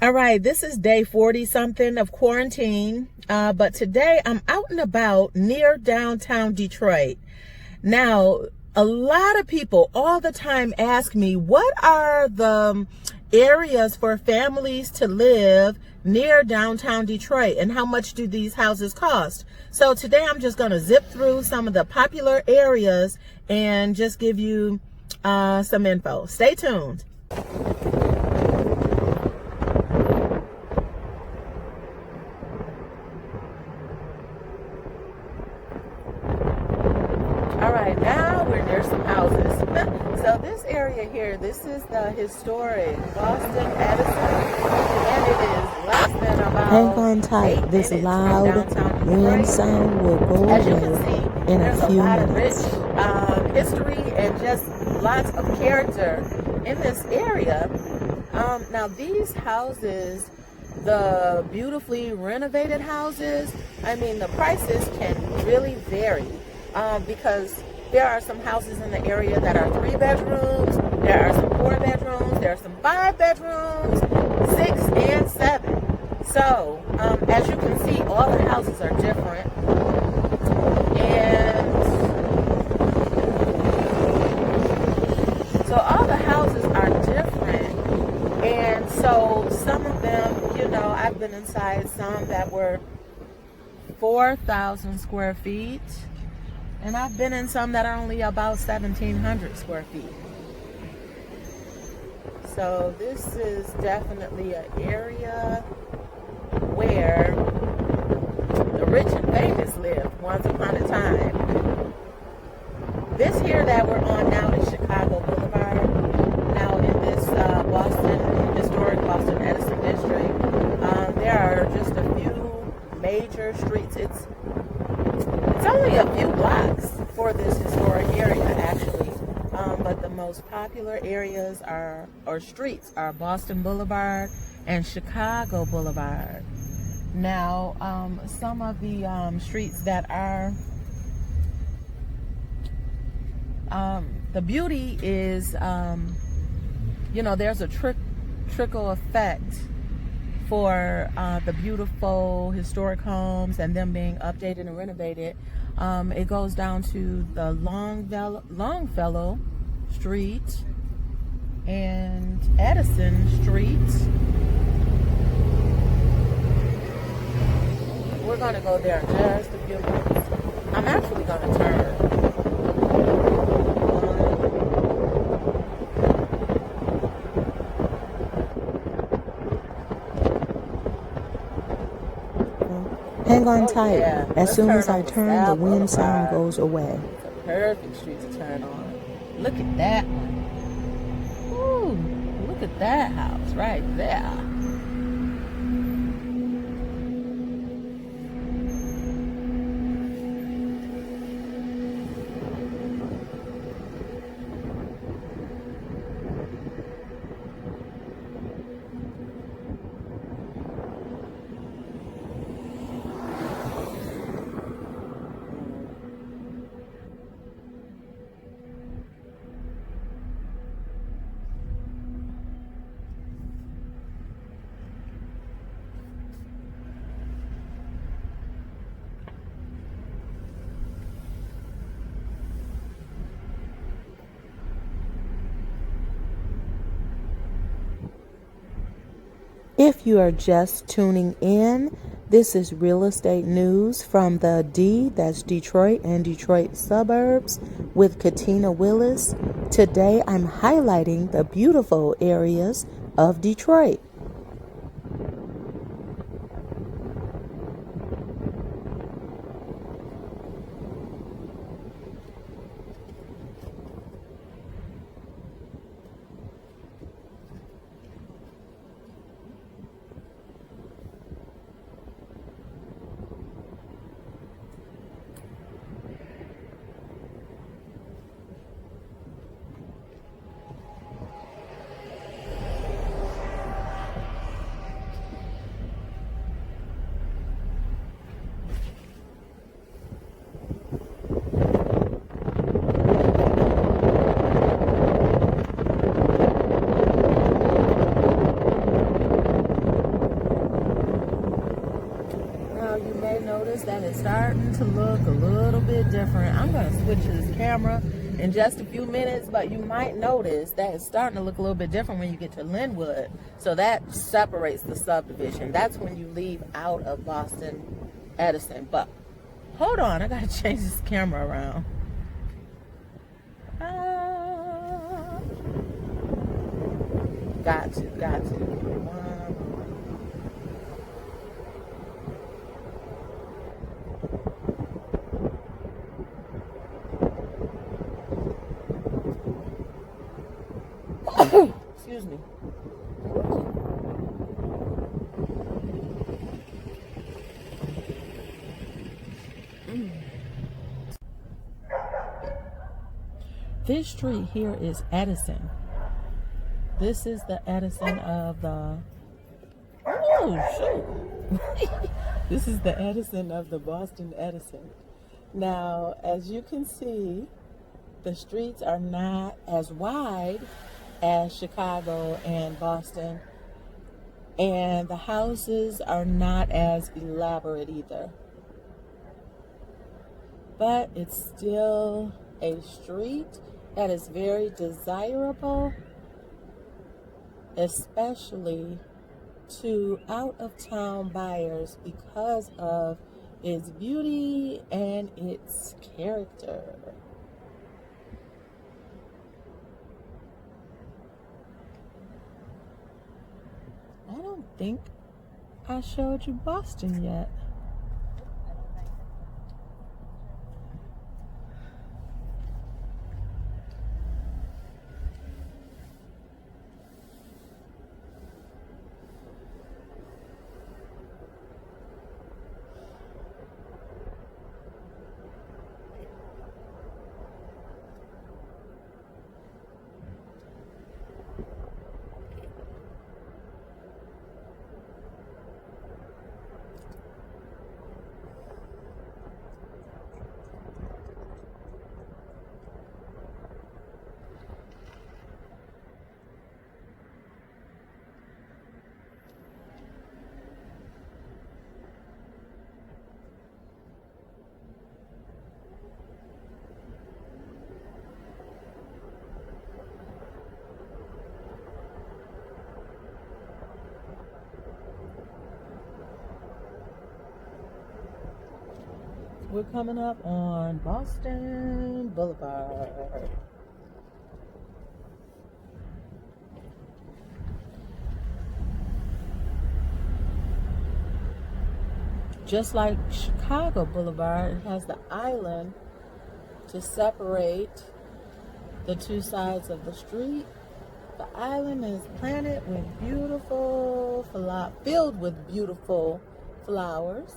All right, this is day 40 something of quarantine, but today I'm out and about near downtown Detroit. Now, a lot of people all the time ask me, what are the areas for families to live near downtown Detroit and how much do these houses cost? So today I'm just going to zip through some of the popular areas and just give you some info. Stay tuned. All right, now we're near some houses. So this area here, this is the Historic Boston Edison, and it is less than about Hang on tight. This loud wind sound will go As you away can see, in there's a few a lot minutes. of rich history and just lots of character in this area. Now these houses, the beautifully renovated houses, I mean the prices can really vary. Because there are some houses in the area that are 3 bedrooms, there are some 4 bedrooms, there are some 5 bedrooms, 6 and 7. So, as you can see, all the houses are different. And so all the houses are different. And so some of them, you know, I've been inside some that were 4,000 square feet. And I've been in some that are only about 1,700 square feet. So this is definitely an area where the rich and famous lived once upon a time. This here that we're on now is Chicago Boulevard. Now in this historic Boston Edison district, there are just a few major streets. It's only a few blocks for this historic area, actually. But the most popular areas or streets are Boston Boulevard and Chicago Boulevard. Now, some of the streets that are, the beauty is, you know, there's a trickle effect for the beautiful historic homes and them being updated and renovated. It goes down to the Longfellow Street and Edison Street. We're going to go there in just a few minutes. I'm actually going to turn. Hang on tight. Yeah. As soon as I turn, the wind sound goes away. It's a perfect street to turn on. Look at that one. Ooh, look at that house right there. If you are just tuning in, this is real estate news from the D, that's Detroit and Detroit suburbs, with Katina Willis. Today I'm highlighting the beautiful areas of Detroit. notice that it's starting to look a little bit different. I'm going to switch this camera in just a few minutes, but you might notice that it's starting to look a little bit different when you get to Linwood. So that separates the subdivision. That's when you leave out of Boston Edison. But hold on, I got to change this camera around. Got to. Excuse me. This street here is Edison. This is the Edison of the... Oh, shoot. This is the Edison of the Boston Edison. Now, as you can see, the streets are not as wide as Chicago and Boston, and the houses are not as elaborate either. But it's still a street that is very desirable, especially to out-of-town buyers because of its beauty and its character. I don't think I showed you Boston yet. We're coming up on Boston Boulevard. Just like Chicago Boulevard, it has the island to separate the two sides of the street. The island is planted with filled with beautiful flowers.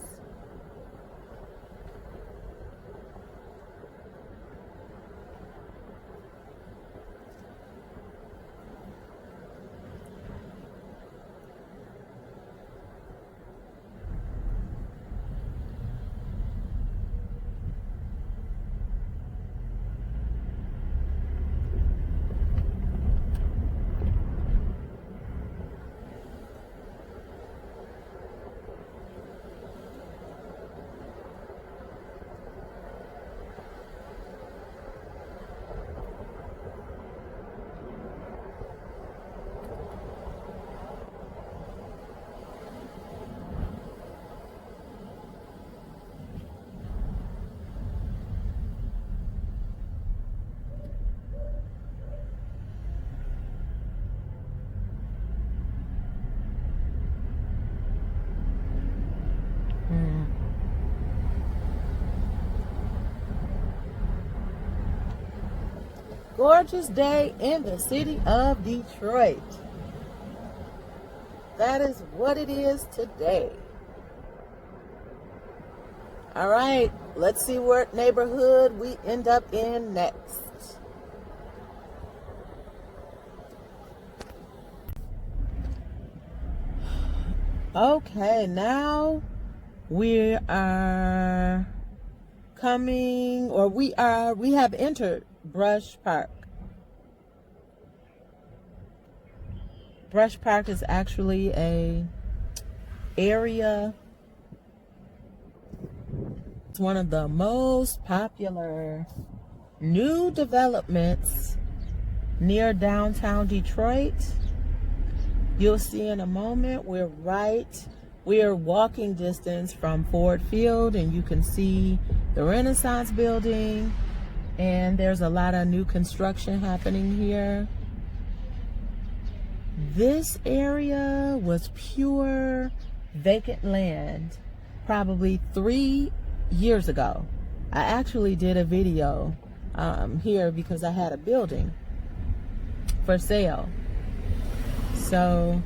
Gorgeous day in the city of Detroit. That is what it is today. All right, let's see what neighborhood we end up in next. Okay, now we are coming, or we have entered Brush Park. Brush Park is actually a area It's one of the most popular new developments near downtown Detroit. You'll see in a moment, we're walking distance from Ford Field, and you can see the Renaissance building, and there's a lot of new construction happening here. This area was pure vacant land probably 3 years ago. I actually did a video here because I had a building for sale. So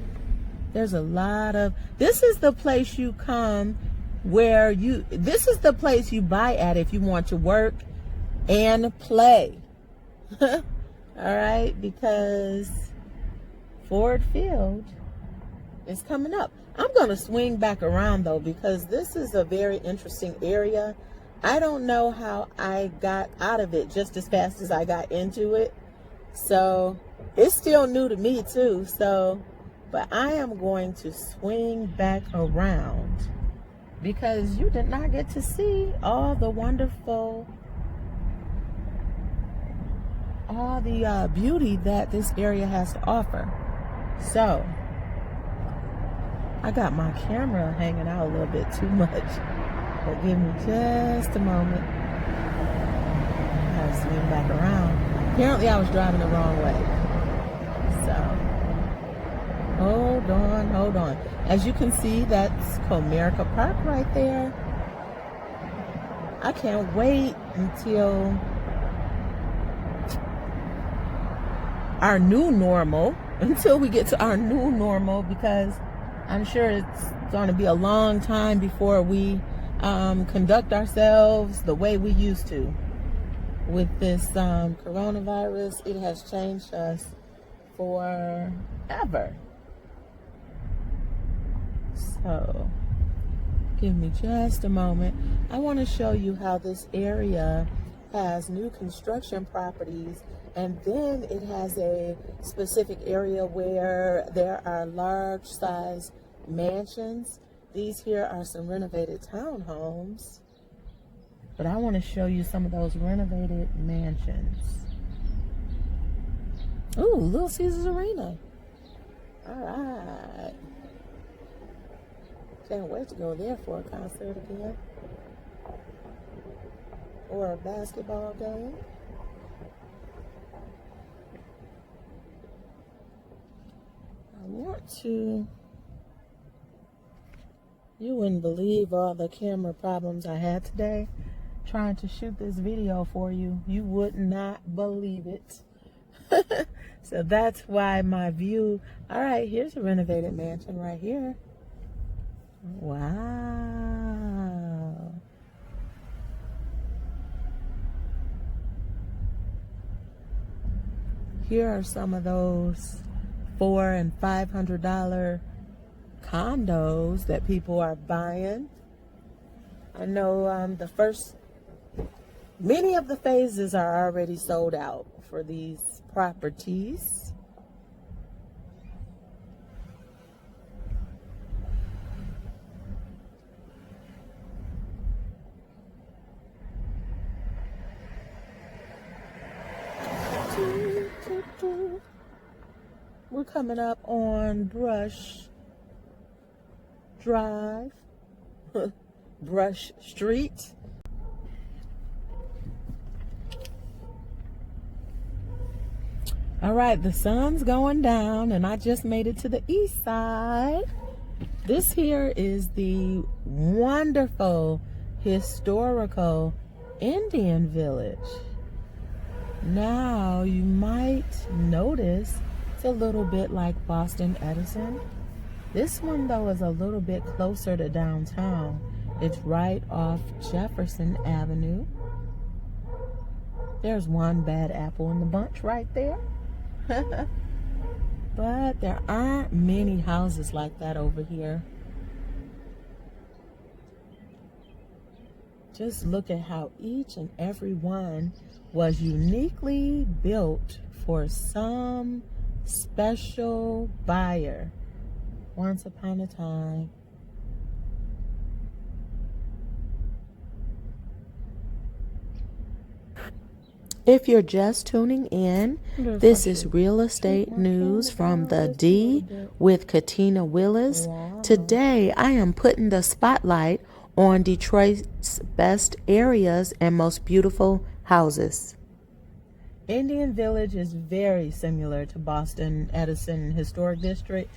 there's a lot of, this is the place you come where this is the place you buy at if you want to work and play. All right, because Ford Field is coming up. I'm going to swing back around though, because this is a very interesting area. I don't know how I got out of it just as fast as I got into it. So it's still new to me too. So, but I am going to swing back around because you did not get to see all the wonderful, all the beauty that this area has to offer. So I got my camera hanging out a little bit too much, but give me just a moment. I gotta swing back around. Apparently I was driving the wrong way. So hold on. As you can see, that's Comerica Park right there. I can't wait until our new normal, until we get to our new normal, because I'm sure it's going to be a long time before we conduct ourselves the way we used to. With this coronavirus, it has changed us forever. So, give me just a moment. I want to show you how this area has new construction properties, and then it has a specific area where there are large size mansions. These here are some renovated townhomes, but I want to show you some of those renovated mansions. Ooh, Little Caesars Arena. All right. Can't wait to go there for a concert again. Or a basketball game. I want to, you wouldn't believe all the camera problems I had today trying to shoot this video for you. You would not believe it. So that's why my view, all right, here's a renovated mansion right here. Wow. Here are some of those $400 and $500 condos that people are buying. I know many of the phases are already sold out for these properties. We're coming up on Brush Drive, Brush Street. All right, the sun's going down and I just made it to the east side. This here is the wonderful historical Indian village. Now you might notice it's a little bit like Boston Edison. This one though is a little bit closer to downtown. It's right off Jefferson Avenue. There's one bad apple in the bunch right there. But there aren't many houses like that over here. Just look at how each and every one was uniquely built for some special buyer once upon a time. If you're just tuning in, this is real estate news from the D with Katina Willis. Today, I am putting the spotlight on Detroit's best areas and most beautiful houses. Indian Village is very similar to Boston Edison Historic District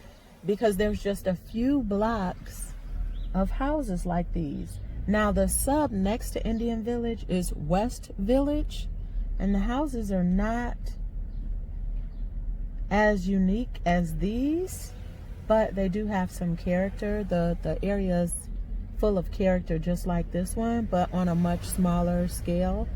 because there's just a few blocks of houses like these. Now, the sub next to Indian Village is West Village, and the houses are not as unique as these, but they do have some character. The area is full of character just like this one, but on a much smaller scale.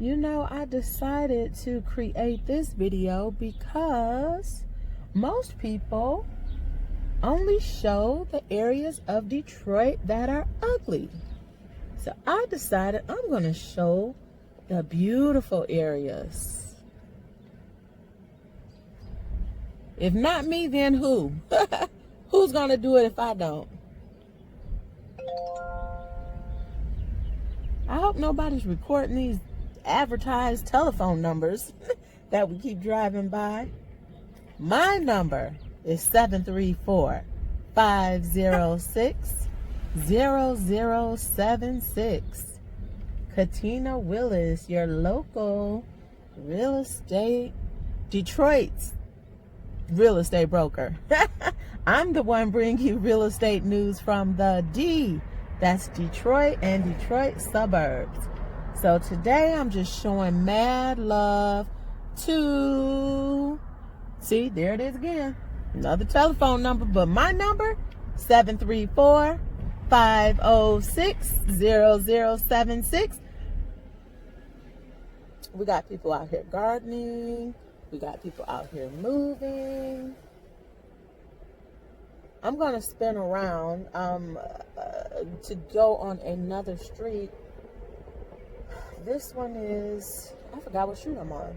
You know, I decided to create this video because most people only show the areas of Detroit that are ugly. So I decided I'm going to show the beautiful areas. If not me, then who? Who's going to do it if I don't? I hope nobody's recording these advertised telephone numbers that we keep driving by. My number is 734-506-0076. Katina Willis, your local real estate, Detroit's real estate broker. I'm the one bringing you real estate news from the D. That's Detroit and Detroit suburbs. So today I'm just showing mad love to, see, there it is again, another telephone number, but my number, 734-506-0076. We got people out here gardening. We got people out here moving. I'm going to spin around to go on another street. This one is, I forgot what street I'm on.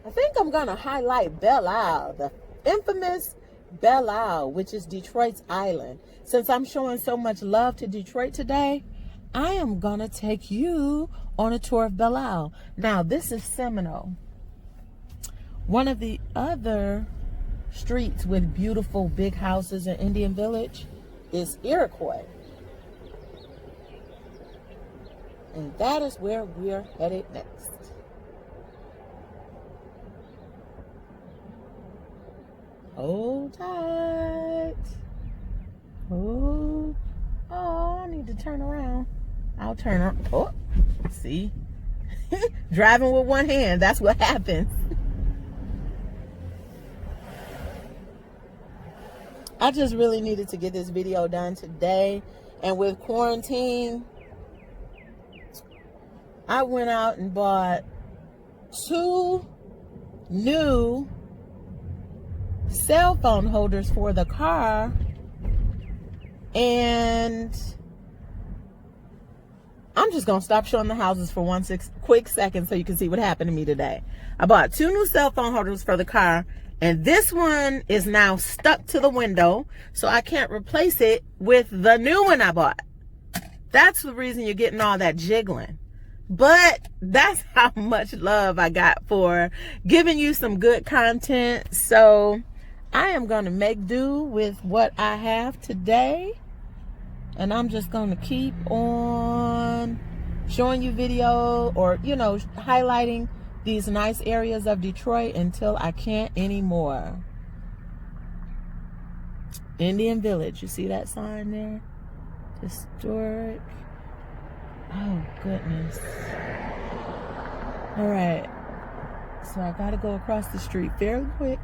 I think I'm going to highlight Belle Isle, the infamous Belle Isle, which is Detroit's island. Since I'm showing so much love to Detroit today, I am going to take you on a tour of Belle Isle. Now, this is Seminole. One of the other streets with beautiful big houses in Indian Village is Iroquois. And that is where we're headed next. Hold tight. Hold. Oh, I need to turn around. I'll turn around. Oh, see? Driving with one hand, that's what happens. I just really needed to get this video done today. And with quarantine, I went out and bought 2 new cell phone holders for the car, and I'm just gonna stop showing the houses for one quick second so you can see what happened to me today. I bought 2 new cell phone holders for the car, and this one is now stuck to the window, so I can't replace it with the new one I bought. That's the reason you're getting all that jiggling. But that's how much love I got for giving you some good content. So I am going to make do with what I have today. And I'm just going to keep on showing you video or, you know, highlighting these nice areas of Detroit until I can't anymore. Indian Village. You see that sign there? Historic. Oh, goodness. All right. So I got to go across the street fairly quick.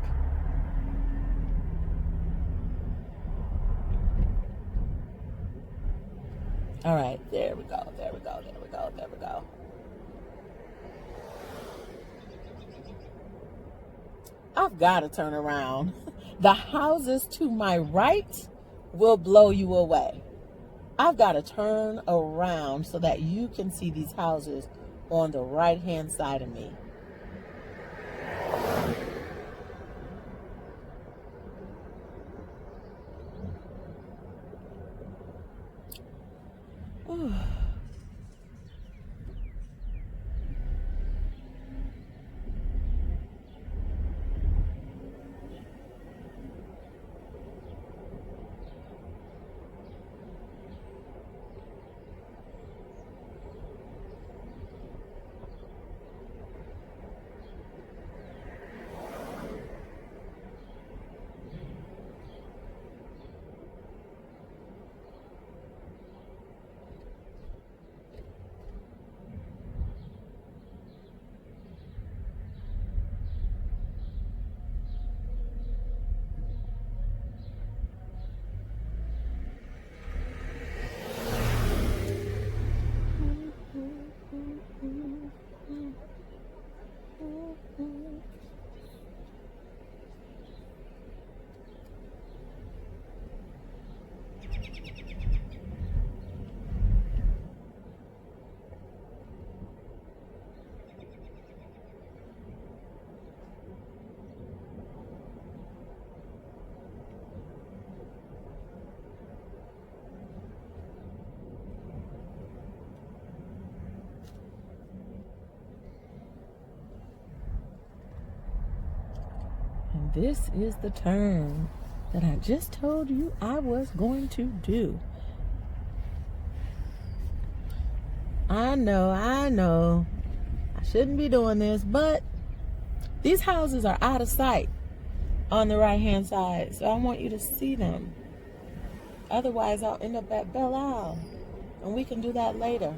All right, there we go, there we go, there we go, there we go. I've got to turn around. The houses to my right will blow you away. I've got to turn around so that you can see these houses on the right-hand side of me. And this is the turn that I just told you I was going to do. I know, I shouldn't be doing this, but these houses are out of sight on the right-hand side, so I want you to see them. Otherwise, I'll end up at Belle Isle, and we can do that later.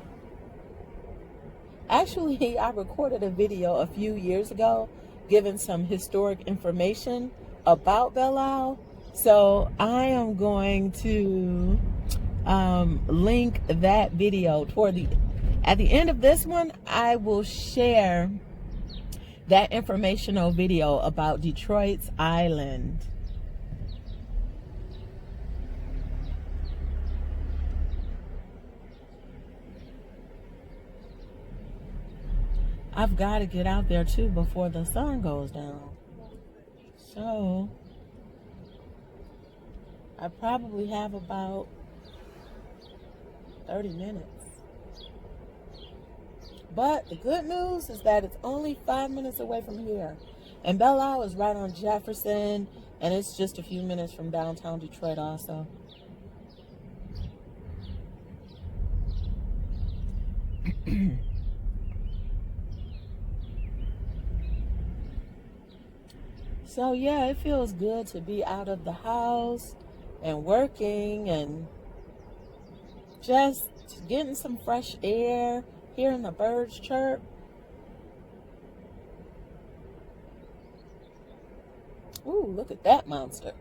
Actually, I recorded a video a few years ago giving some historic information about Belle Isle, so I am going to link that video at the end of this one. I will share that informational video about Detroit's island. I've got to get out there too before the sun goes down. So I probably have about 30 minutes. But the good news is that it's only 5 minutes away from here. And Belle Isle is right on Jefferson, and it's just a few minutes from downtown Detroit also. So yeah, it feels good to be out of the house and working and just getting some fresh air, hearing the birds chirp. Ooh, look at that monster.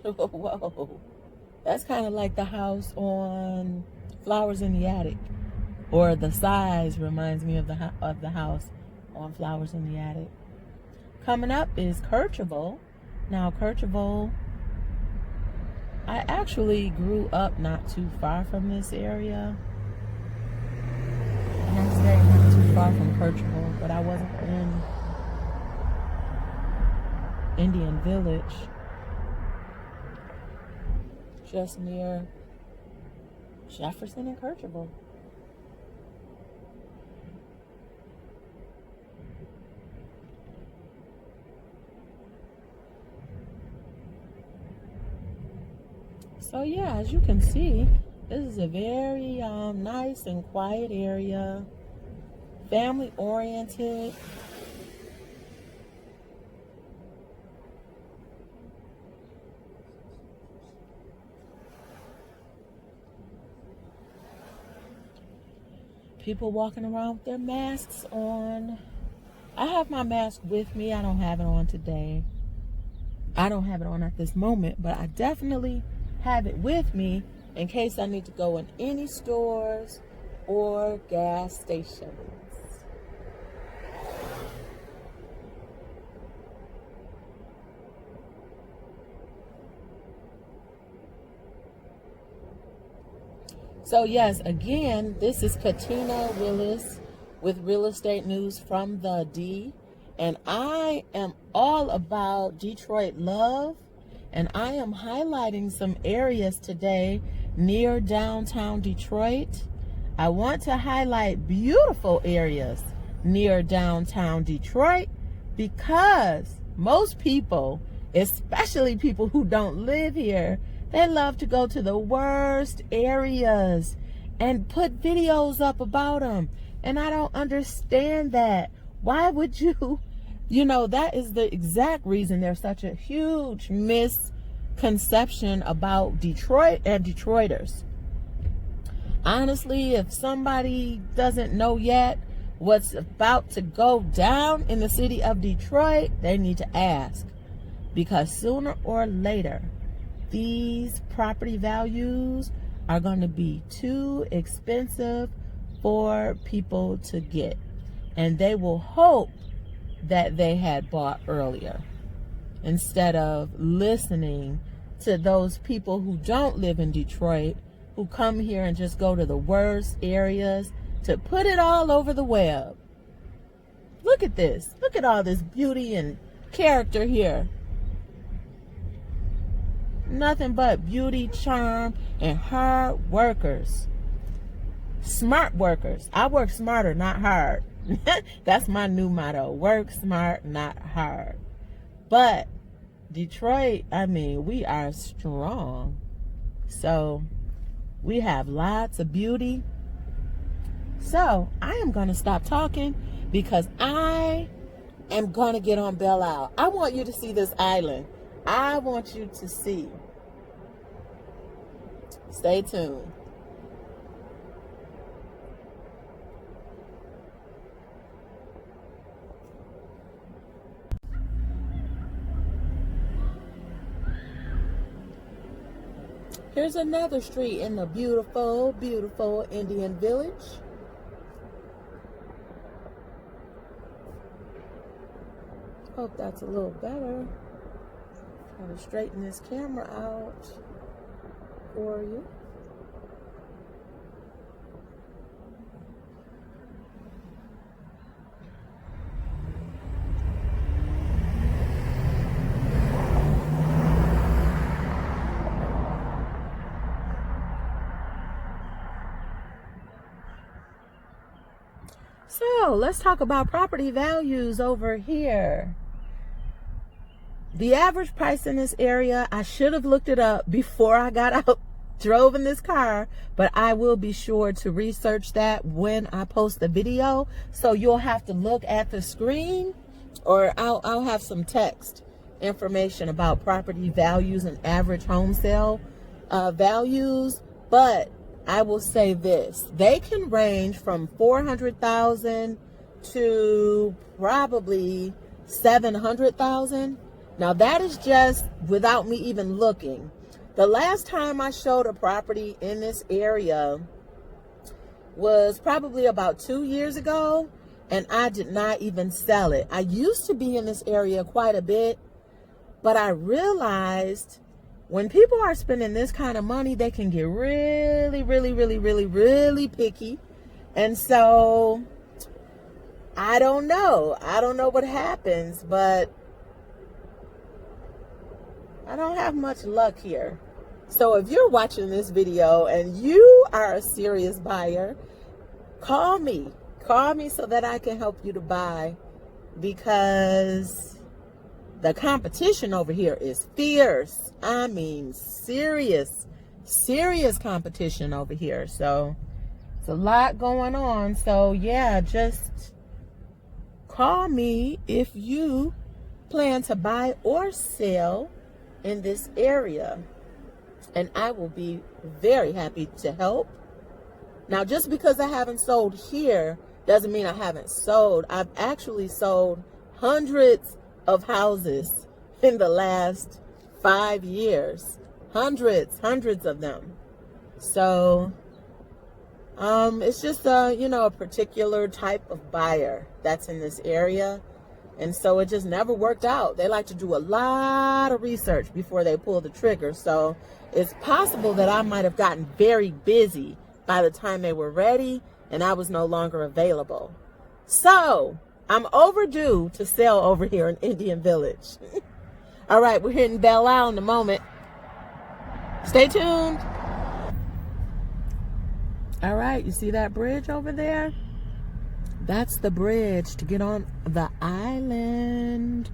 Whoa. That's kind of like the house on Flowers in the Attic. Or the size reminds me of the house on Flowers in the Attic. Coming up is Kercheval. Now, Kercheval, I actually grew up not too far from this area. And I say not too far from Kercheval, but I wasn't in Indian Village. Just near Jefferson and Kercheval. So yeah, as you can see, this is a very nice and quiet area, family oriented. People walking around with their masks on. I have my mask with me. I don't have it on today. I don't have it on at this moment, but I definitely have it with me in case I need to go in any stores or gas stations. So yes, again, this is Katina Willis with Real Estate News from the D. And I am all about Detroit love. And I am highlighting some areas today near downtown Detroit. I want to highlight beautiful areas near downtown Detroit because most people, especially people who don't live here, they love to go to the worst areas and put videos up about them. And I don't understand that. Why would you? You know, that is the exact reason there's such a huge misconception about Detroit and Detroiters. Honestly, if somebody doesn't know yet what's about to go down in the city of Detroit, they need to ask. Because sooner or later, these property values are going to be too expensive for people to get. And they will hope that they had bought earlier instead of listening to those people who don't live in Detroit, who come here and just go to the worst areas to put it all over the web. Look at this. Look at all this beauty and character here. Nothing but beauty, charm, and hard workers. Smart workers. I work smarter, not hard. That's my new motto. Work smart, not hard. But Detroit, I mean, we are strong. So we have lots of beauty. So I am going to stop talking because I am going to get on Belle Isle. I want you to see this island. I want you to see. Stay tuned. Here's another street in the beautiful, beautiful Indian Village. Hope that's a little better. Trying to straighten this camera out for you. So let's talk about property values over here. The average price in this area, I should have looked it up before I got out, drove in this car, but I will be sure to research that when I post the video. So you'll have to look at the screen, or I'll have some text information about property values and average home sale values. But I will say this, they can range from $400,000 to probably $700,000. Now that is just without me even looking. The last time I showed a property in this area was probably about 2 years ago, and I did not even sell it. I used to be in this area quite a bit, but I realized when people are spending this kind of money, they can get really, really, really, really, really picky. And so I don't know. I don't know what happens, but I don't have much luck here. So if you're watching this video and you are a serious buyer, call me. Call me so that I can help you to buy, because the competition over here is fierce. I mean, serious competition over here. So it's a lot going on. So yeah, just call me if you plan to buy or sell in this area, and I will be very happy to help. Now, just because I haven't sold here doesn't mean I haven't sold. I've actually sold hundreds of houses in the last 5 years. Hundreds of them. So it's just a particular type of buyer that's in this area. And so it just never worked out. They like to do a lot of research before they pull the trigger. So it's possible that I might have gotten very busy by the time they were ready and I was no longer available. So I'm overdue to sell over here in Indian Village. All right, we're hitting Belle Isle in a moment. Stay tuned. All right, you see that bridge over there? That's the bridge to get on the island.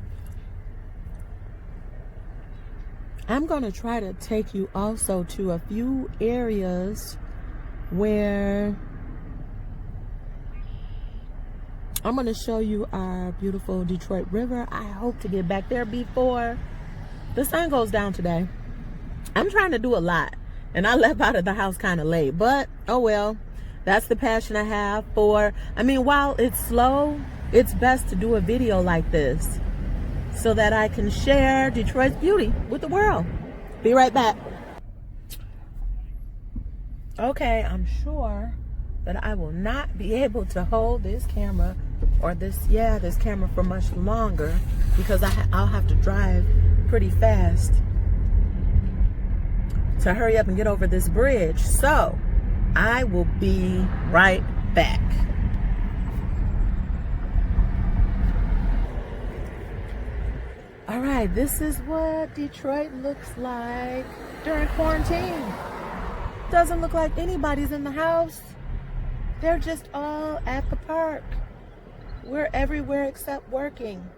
I'm going to try to take you also to a few areas where I'm going to show you our beautiful Detroit River. I hope to get back there before the sun goes down today. I'm trying to do a lot, and I left out of the house kind of late, but oh well. That's the passion I have for, while it's slow, it's best to do a video like this so that I can share Detroit's beauty with the world. Be right back. Okay, I'm sure that I will not be able to hold this camera or this camera for much longer because I'll have to drive pretty fast to hurry up and get over this bridge. So I will be right back. All right, this is what Detroit looks like during quarantine. Doesn't look like anybody's in the house. They're just all at the park. We're everywhere except working.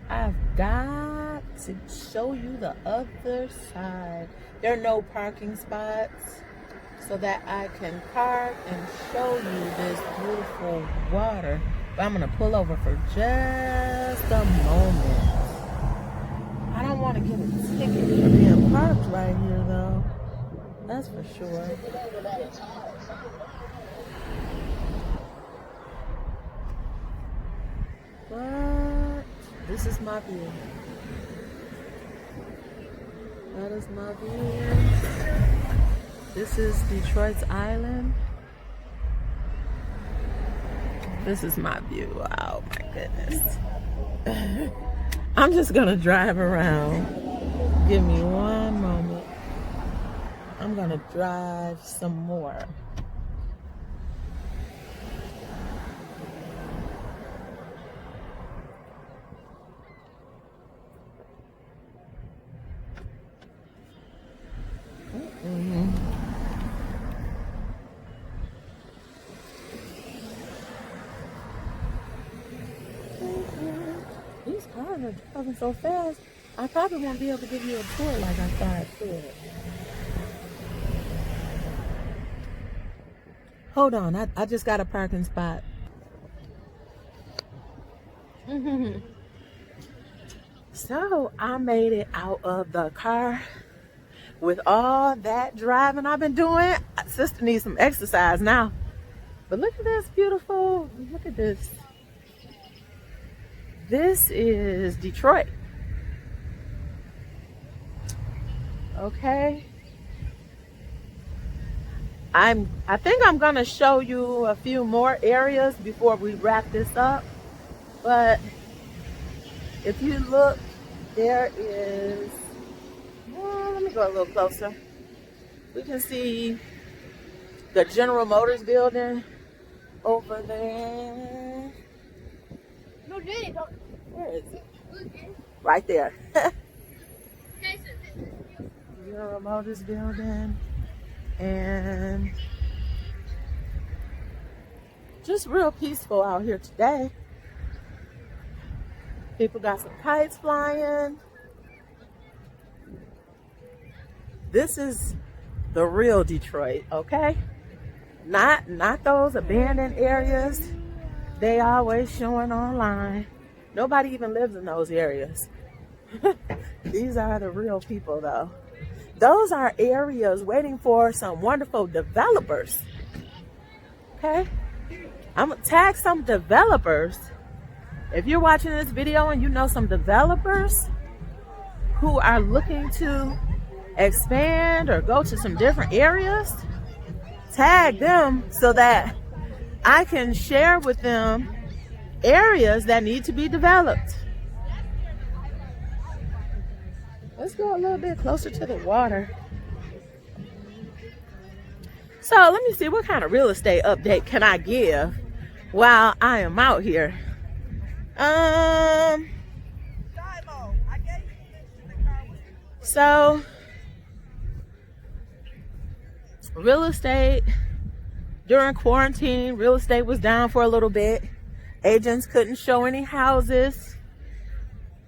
I've got to show you the other side. There are no parking spots so that I can park and show you this beautiful water. But I'm going to pull over for just a moment. I don't want to get a ticket for being parked right here, though. That's for sure. But this is my view. That is my view. This is Detroit's island. This is my view. Oh my goodness. I'm just gonna drive around. Give me one moment. I'm gonna drive some more. These cars are driving so fast, I probably won't be able to give you a tour like I thought I could. Hold on, I just got a parking spot. So I made it out of the car. With all that driving I've been doing, sister needs some exercise now. But look at this beautiful, look at this. This is Detroit. Okay. I think I'm gonna show you a few more areas before we wrap this up. But if you look, there is, well, let me go a little closer. We can see the General Motors building over there. No, Jenny, don't. Where is it? Right there. General Motors building. And just real peaceful out here today. People got some kites flying. This is the real Detroit, okay? Not those abandoned areas they always showing online. Nobody even lives in those areas. These are the real people, though. Those are areas waiting for some wonderful developers. Okay? I'm gonna tag some developers. If you're watching this video and you know some developers who are looking to expand or go to some different areas, tag them so that I can share with them areas that need to be developed. Let's go a little bit closer to the water. So let me see, what kind of real estate update can I give while I am out here? So real estate during quarantine, real estate was down for a little bit. Agents couldn't show any houses.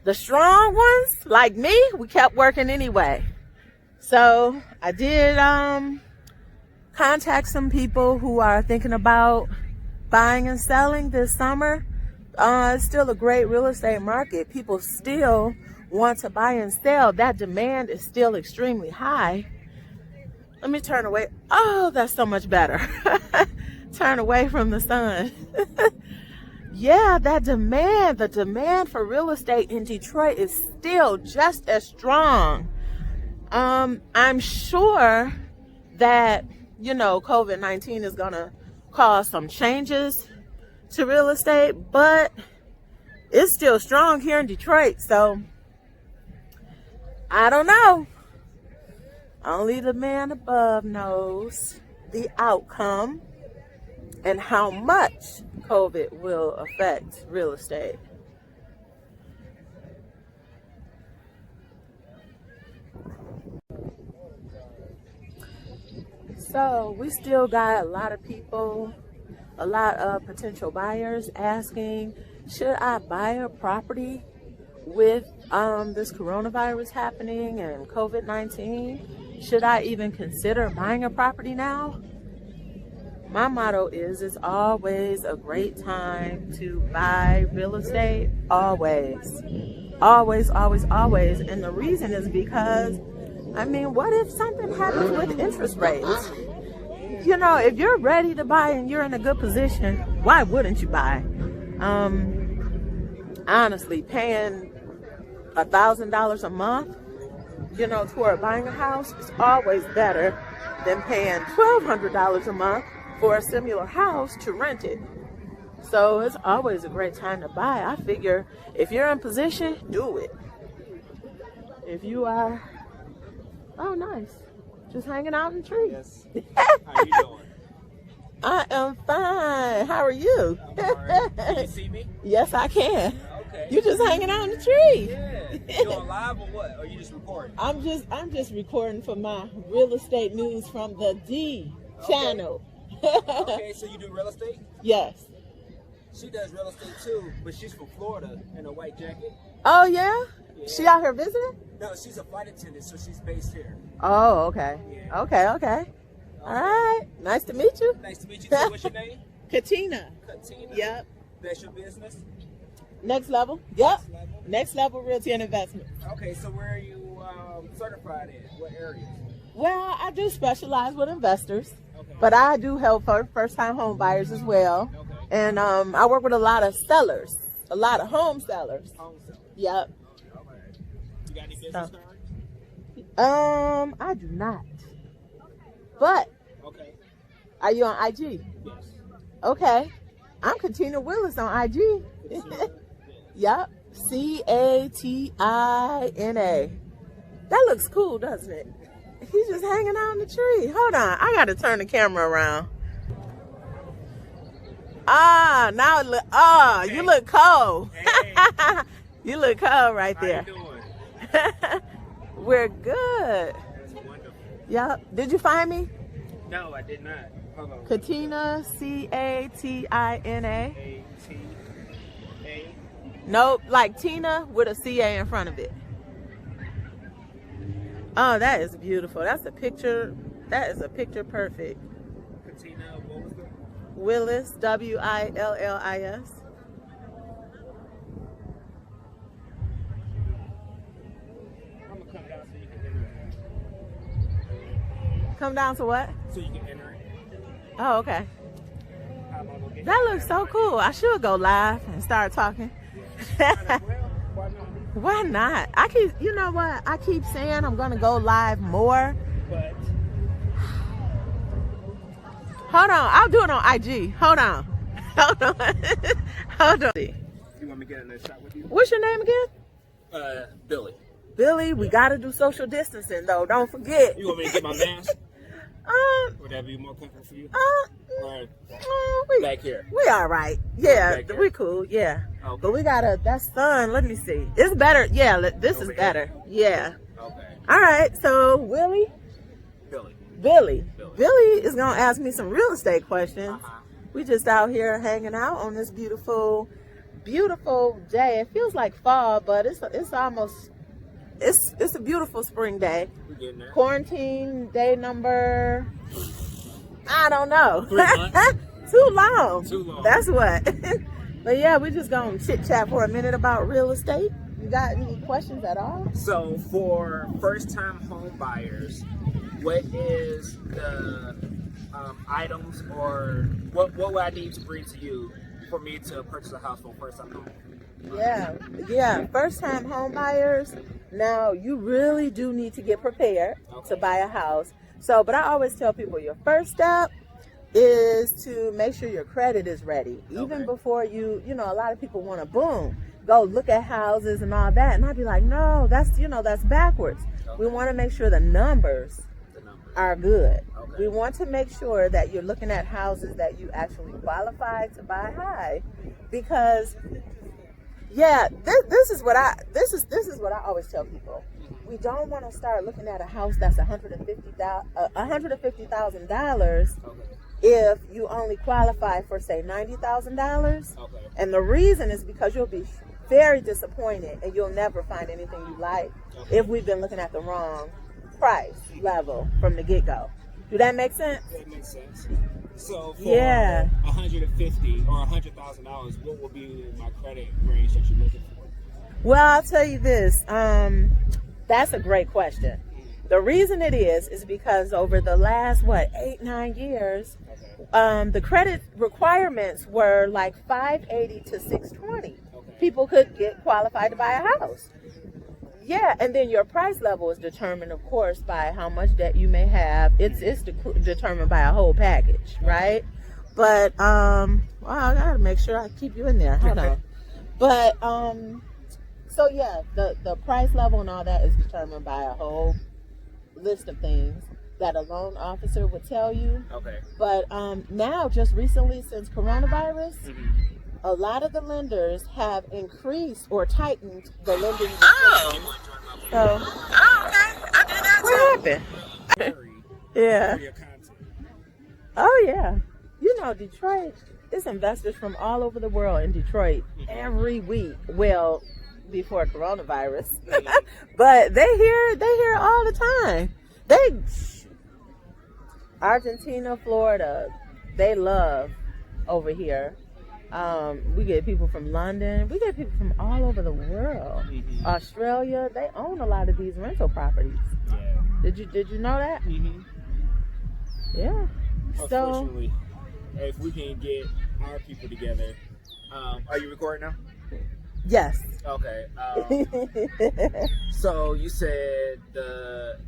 The strong ones, like me, we kept working anyway. So I did contact some people who are thinking about buying and selling this summer. It's still a great real estate market. People still want to buy and sell. That demand is still extremely high. Let me turn away. Oh, that's so much better. Turn away from the sun. Yeah, that demand, the demand for real estate in Detroit is still just as strong. I'm sure that, you know, COVID-19 is going to cause some changes to real estate, but it's still strong here in Detroit. So I don't know. Only the man above knows the outcome and how much COVID will affect real estate. So we still got a lot of people, a lot of potential buyers asking, should I buy a property with this coronavirus happening and COVID-19? Should I even consider buying a property now? My motto is, it's always a great time to buy real estate. Always. Always, always, always. And the reason is because, I mean, what if something happens with interest rates? You know, if you're ready to buy and you're in a good position, why wouldn't you buy? Honestly, paying $1,000 a month, you know, toward buying a house is always better than paying $1,200 a month for a similar house to rent it. So it's always a great time to buy. I figure if you're in position, do it. If you are, oh nice, just hanging out in the trees. Yes. How you doing? I am fine. How are you? I'm all right. Can you see me? Yes, I can. Okay. You just hanging out in the tree. Yeah. You doing live or what? Or you just recording? I'm just recording for my real estate news from the D channel. Okay, so you do real estate? Yes. She does real estate too, but she's from Florida in a white jacket. Oh yeah? Yeah. She out here visiting? No, she's a flight attendant, so she's based here. Oh, okay. Yeah. Okay. All right. Nice to meet you. Nice to meet you too. What's your name? Katina. Katina. Yep. That's your business? Next level? Yep. Next level? Next level realty and investment. Okay, so where are you certified in? What areas? Well, I do specialize with investors, Okay. but I do help for first-time home buyers as well. Okay. And I work with a lot of sellers, a lot of home sellers. Home seller. Yep. All right. You got any business cards? I do not. But Okay. are you on IG? Yes. Okay. I'm Katina Willis on IG. Yep. Catina. That looks cool, doesn't it? He's just hanging out in the tree. Hold on. I got to turn the camera around. Ah, now it look. Oh, Hey. you look cold. Hey. You look cold right How there. you doing? We're good. That's wonderful. Yep. Did you find me? No, I did not. Hold on. Katina, Catina. A-T-A. Nope, like Tina with a CA in front of it. Oh, that is beautiful. That's a picture. That is a picture perfect. Katina, what was the? Willis, Willis. I'm gonna come down so you can enter it. Come down to what? So you can enter it. Oh, okay. How am I gonna get That looks so cool. I should go live and start talking. well, why not? Why not? You know what? I keep saying I'm gonna go live more. But Hold on, I'll do it on IG. Hold on. Hold on. Hold on. you want me to get in a shot with you? What's your name again? Billy. Billy, we gotta do social distancing though. Don't forget. You want me to get my mask? Would that be more comfortable for you? Or back here? We all right. Yeah, Back here? we cool. Yeah. Okay. But we gotta, that sun, let me see. It's better. Yeah, this is Over here? better. Yeah. Okay. All right, so Billy is gonna ask me some real estate questions. We just out here hanging out on this beautiful, beautiful day. It feels like fall, but it's almost, it's a beautiful spring day. We're getting there. Quarantine day number, I don't know. 3 months. Too long. Too long. That's what. But yeah, we just gonna chit chat for a minute about real estate. You got any questions at all? So for first-time home buyers, what is the items or what would I need to bring to you for me to purchase a house for first-time home? Yeah. First-time home buyers. Now you really do need to get prepared to buy a house. So, but I always tell people your first step is to make sure your credit is ready. Even before you know, a lot of people want to go look at houses and all that, and I'd be like, no, that's backwards. We want to make sure the numbers are good. We want to make sure that you're looking at houses that you actually qualify to buy high, because this is what I always tell people. We don't want to start looking at a house that's $150,000 if you only qualify for say $90,000. And the reason is because you'll be very disappointed and you'll never find anything you like if we've been looking at the wrong price level from the get-go. Do that make sense? That makes sense. So for Yeah. $150,000 or $100,000, what will be my credit range that you're looking for? Well, I'll tell you this. That's a great question. The reason it is because over the last 8-9 years, the credit requirements were like 580 to 620. People could get qualified to buy a house. Yeah, and then your price level is determined, of course, by how much debt you may have. It's determined by a whole package, right? But well, I gotta make sure I keep you in there. Hold on. But so yeah, the price level and all that is determined by a whole list of things that a loan officer would tell you. But now, just recently, since coronavirus, a lot of the lenders have increased or tightened the lending restrictions. So, I did that what happened? Yeah. Oh yeah. You know, Detroit, there's investors from all over the world in Detroit every week. Well, before coronavirus, but they hear all the time. Argentina, Florida, they love over here. We get people from London. We get people from all over the world. Australia, they own a lot of these rental properties. Did you know that? Yeah. Unfortunately, if we can get our people together, are you recording now? Yes. Okay. So you said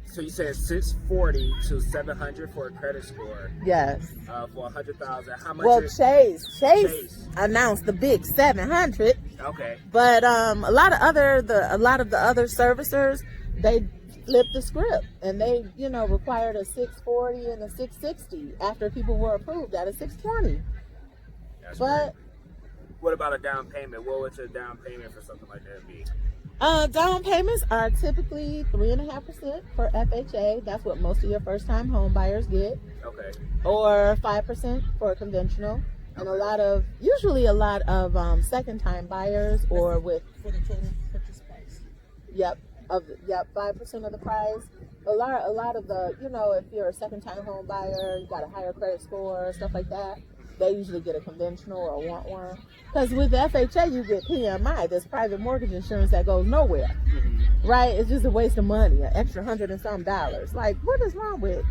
640 to 700 for a credit score. Yes. For 100,000. How much? Well, Chase announced the big 700. Okay. But a lot of the other servicers, they flipped the script and they required a 640 and a 660 after people were approved at a 620. That's but great. What about a down payment? What would your down payment for something like that be? Down payments are typically 3.5% for FHA. That's what most of your first-time home buyers get. Okay. Or 5% for a conventional, and usually a lot of second-time buyers or with for the total purchase price. 5% of the price. A lot of the if you're a second-time home buyer, you got a higher credit score, stuff like that. They usually get a conventional or want one. Because with the FHA, you get PMI, this private mortgage insurance that goes nowhere. Right? It's just a waste of money, an extra $100 and some. Like, what is wrong with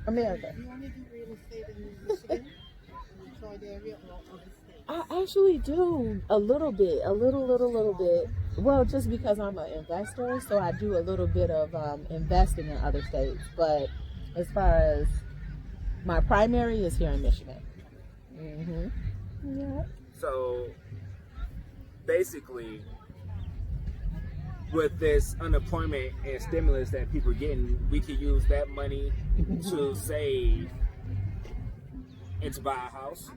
America? You only do real estate in Michigan, Detroit area, or other states? I actually do a little bit, a little bit. Well, just because I'm an investor, so I do a little bit of investing in other states. But as far as my primary is here in Michigan. Yeah. So basically, with this unemployment and stimulus that people are getting, we can use that money to save and to buy a house.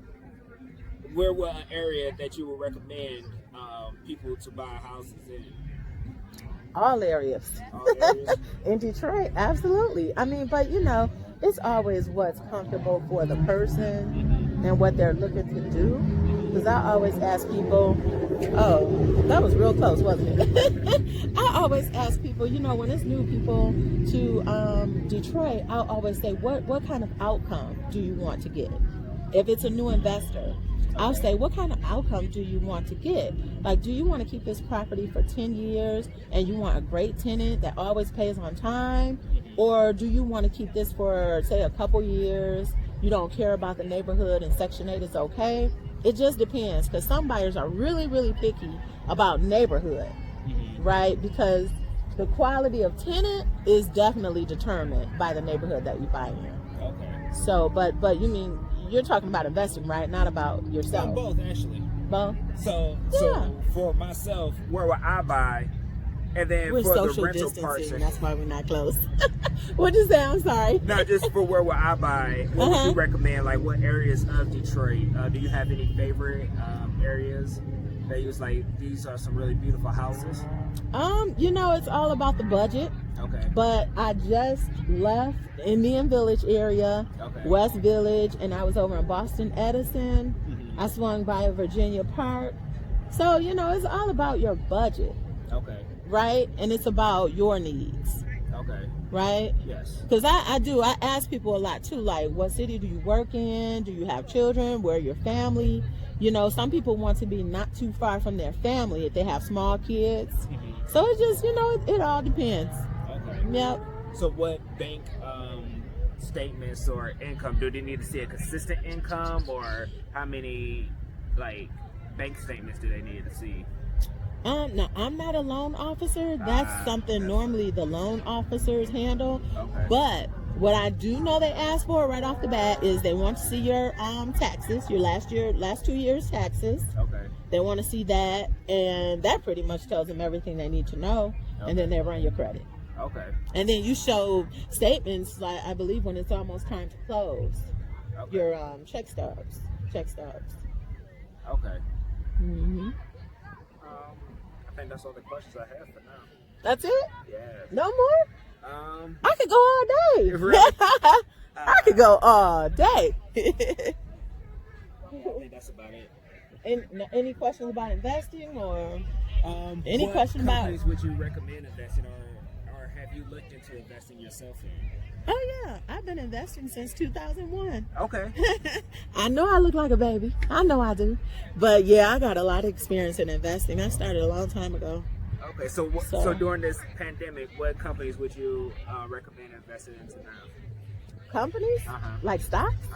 Where would an area that you would recommend people to buy houses in? All areas. All areas? In Detroit, absolutely. I mean, but you know, it's always what's comfortable for the person and what they're looking to do. Because I always ask people, oh, that was real close, wasn't it? I always ask people, you know, when it's new people to Detroit, I'll always say, what kind of outcome do you want to get? If it's a new investor, I'll say, what kind of outcome do you want to get? Like, do you want to keep this property for 10 years and you want a great tenant that always pays on time? Or do you want to keep this for, say, a couple years? You don't care about the neighborhood and Section 8 is okay? It just depends, because some buyers are really, really picky about neighborhood, right? Because the quality of tenant is definitely determined by the neighborhood that you buy in. Okay. So, but you mean, you're talking about investing, right? Not about yourself. Both, actually. Both? So for myself, where would I buy? And then We're for the social rental distancing. person, That's why we're not close. What'd you say? I'm sorry. not just for where would I buy. What would you recommend? Like, what areas of Detroit? Do you have any favorite areas that you was like, these are some really beautiful houses? You know, it's all about the budget. Okay. But I just left Indian Village area, West Village, and I was over in Boston Edison. I swung by Virginia Park. So, you know, it's all about your budget. Okay. Right? And it's about your needs. Okay. Right? Yes. Because I ask people a lot too, like, what city do you work in? Do you have children? Where your family? You know, some people want to be not too far from their family if they have small kids. So it just, you know, it all depends. Okay. Yep. So what bank statements or income, do they need to see a consistent income, or how many like bank statements do they need to see? No, I'm not a loan officer. That's something normally the loan officers handle. Okay. But what I do know they ask for right off the bat is they want to see your taxes, your last 2 years taxes. Okay. They want to see that, and that pretty much tells them everything they need to know. And then they run your credit. Okay. And then you show statements, like I believe when it's almost time to close, your check stubs. Okay. I think that's all the questions I have for now. That's it? Yeah. No more? I could go all day. Really? I could go all day. I think that's about it. Any questions about investing, or any what question about? companies would you recommend investing, or have you looked into investing yourself in? Oh yeah, I've been investing since 2001. Okay. I know I look like a baby. I know I do. But yeah, I got a lot of experience in investing. I started a long time ago. Okay, so during this pandemic, what companies would you recommend investing into now? Companies? Like stocks?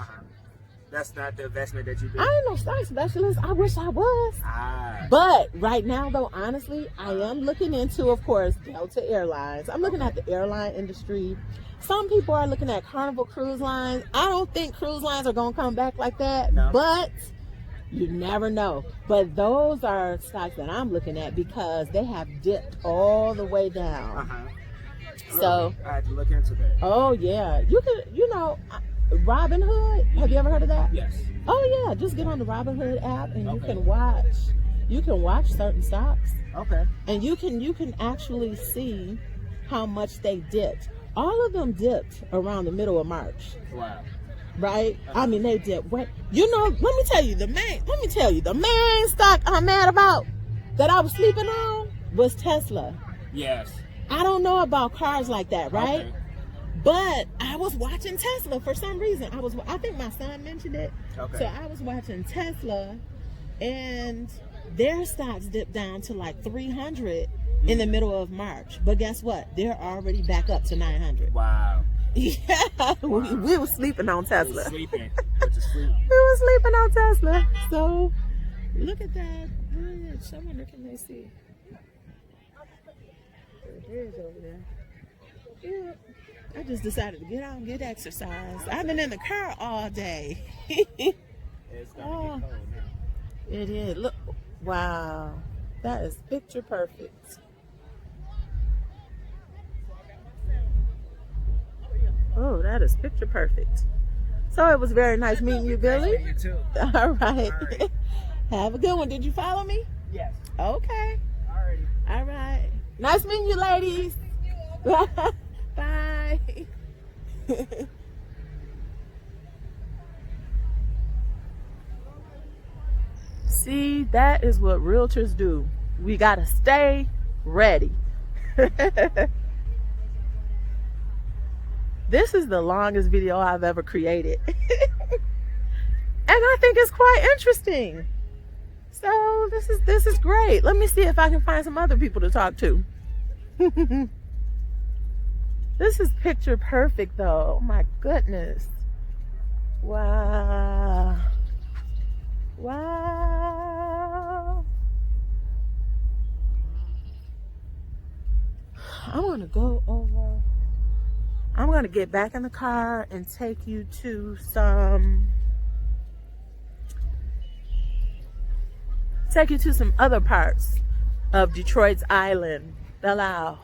That's not the investment that you do? I ain't no stock specialist. I wish I was. But right now, though, honestly, I am looking into, of course, Delta Airlines. I'm looking at the airline industry. Some people are looking at Carnival Cruise Lines. I don't think cruise lines are going to come back like that. No. But you never know. But those are stocks that I'm looking at because they have dipped all the way down. So I had to look into that. Oh, yeah. You could, you know, Robinhood. Have you ever heard of that? Yes. Oh, yeah. Just get on the Robinhood app and you can watch. You can watch certain stocks. Okay. And you can actually see how much they dipped. All of them dipped around the middle of March. Wow. Right? I mean, they dipped. You know, let me tell you, the main stock I'm mad about that I was sleeping on was Tesla. Yes. I don't know about cars like that, right? Okay. But I was watching Tesla for some reason. I think my son mentioned it. Okay. So I was watching Tesla, and their stocks dipped down to like 300 in the middle of March. But guess what? They're already back up to 900. Wow. Yeah, Wow. We were sleeping on Tesla. Sleeping. Went to sleep. We were sleeping on Tesla. So, Look at that bridge. I wonder, can they see? There's a bridge over there. Yeah. I just decided to get out and get exercise. I've been in the car all day. It's gonna get cold now. It is. Look. Wow. That is picture perfect. Oh, that is picture perfect. So it was very nice meeting you, Billy. You too. All right. All right. Have a good one. Did you follow me? Yes. Okay. Alrighty. All right. Nice meeting you, ladies. Bye. See, that is what realtors do. We got to stay ready. This is the longest video I've ever created. And I think it's quite interesting. So this is great. Let me see if I can find some other people to talk to. This is picture perfect though. Oh my goodness. Wow. Wow. I'm gonna go over. I'm gonna get back in the car and take you to some other parts of Detroit's island, Belle Isle.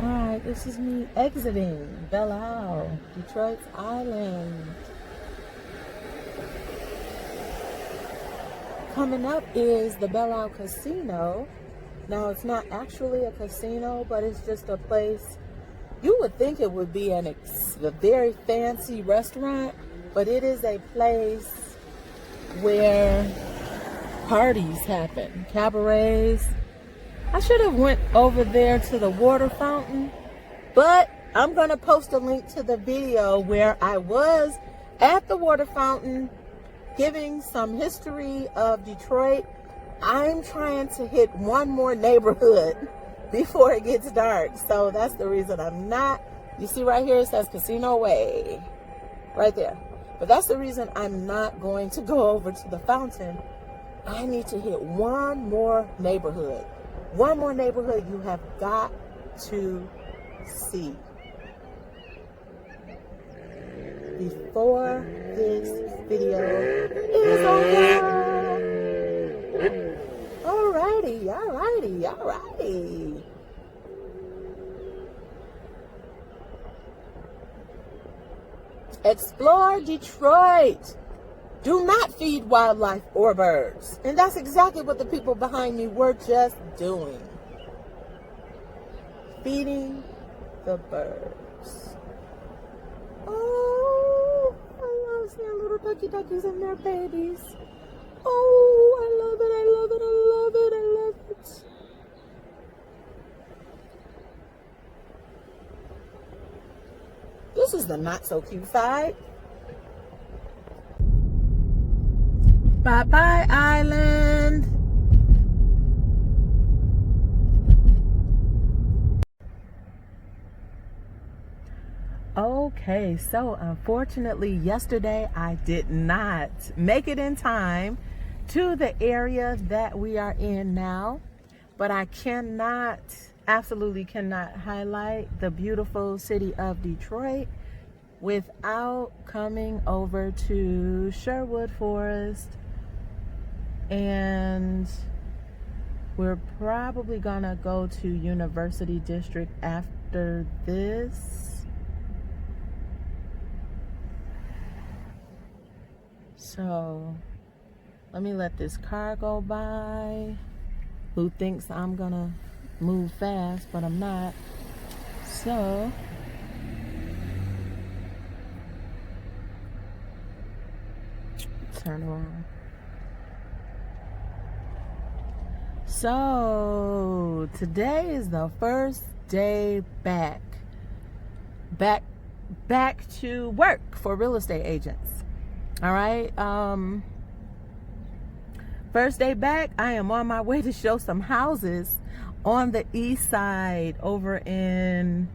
Alright, this is me exiting Belle Isle, Detroit's island. Coming up is the Belle Isle Casino. Now, it's not actually a casino, but it's just a place. You would think it would be a very fancy restaurant, but it is a place where parties happen, cabarets. I should have went over there to the water fountain, but I'm going to post a link to the video where I was at the water fountain giving some history of Detroit. I'm trying to hit one more neighborhood before it gets dark. So that's the reason I'm not. You see right here, it says Casino Way. Right there. But that's the reason I'm not going to go over to the fountain. I need to hit one more neighborhood. One more neighborhood you have got to see before this video is over. Alrighty, alrighty, alrighty. Explore Detroit. Do not feed wildlife or birds. And that's exactly what the people behind me were just doing. Feeding the birds. Oh, I love seeing little duckies and their babies. Oh, I love it, I love it, I love it, I love it. This is the not so cute side. Bye-bye, island. Okay, so unfortunately yesterday I did not make it in time to the area that we are in now, but I absolutely cannot highlight the beautiful city of Detroit without coming over to Sherwood Forest. And we're probably gonna go to University District after this. So let me let this car go by, who thinks I'm gonna move fast, but I'm not. So turn around. So today is the first day back to work for real estate agents. All right. First day back, I am on my way to show some houses on the east side over in,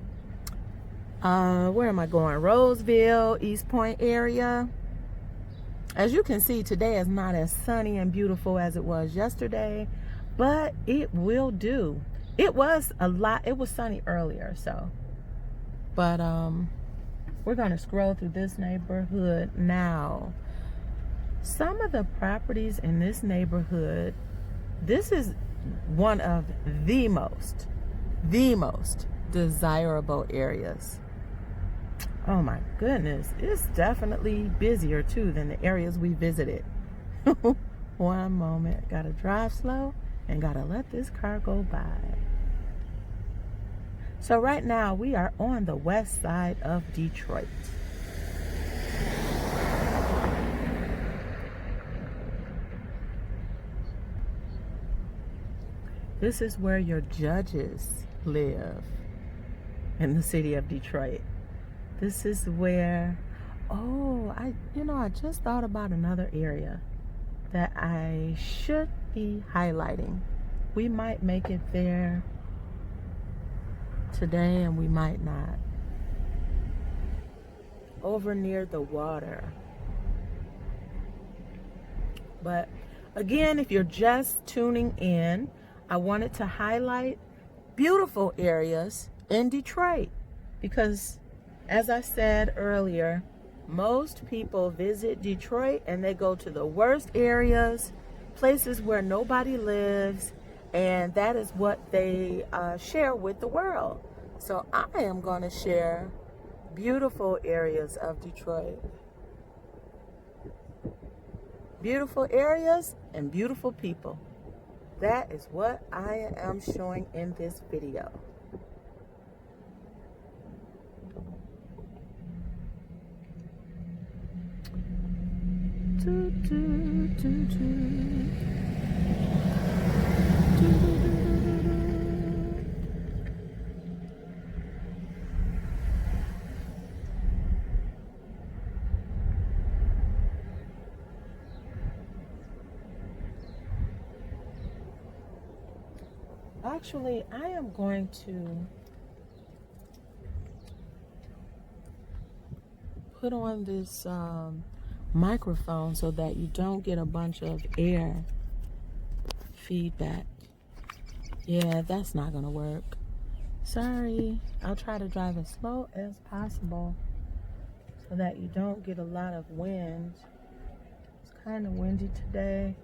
where am I going? Roseville, East Point area. As you can see, today is not as sunny and beautiful as it was yesterday, but it will do. It was sunny earlier, so. But we're gonna scroll through this neighborhood now. Some of the properties in this neighborhood, this is one of the most desirable areas. Oh my goodness, it's definitely busier too than the areas we visited. One moment, gotta drive slow and gotta let this car go by. So right now we are on the west side of Detroit. This is where your judges live in the city of Detroit. This is where, I just thought about another area that I should be highlighting. We might make it there today and we might not. Over near the water. But again, if you're just tuning in, I wanted to highlight beautiful areas in Detroit because, as I said earlier, most people visit Detroit and they go to the worst areas, places where nobody lives, and that is what they share with the world. So I am going to share beautiful areas of Detroit. Beautiful areas and beautiful people. That is what I am showing in this video. Actually, I am going to put on this microphone so that you don't get a bunch of air feedback. Yeah, that's not gonna work. Sorry. I'll try to drive as slow as possible so that you don't get a lot of wind. It's kind of windy today.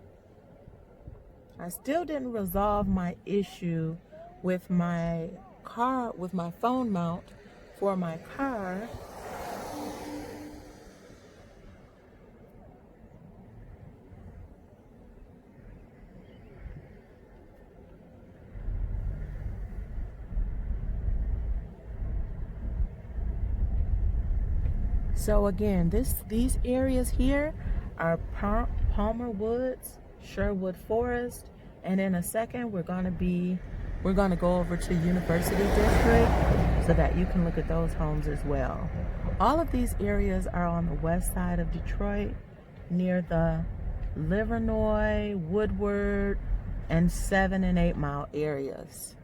I still didn't resolve my issue with my car, with my phone mount for my car. So again, these areas here are Palmer Woods, Sherwood Forest, and in a second we're gonna go over to University District so that you can look at those homes as well. All of these areas are on the west side of Detroit, near the Livernois, Woodward, and 7 and 8 mile areas.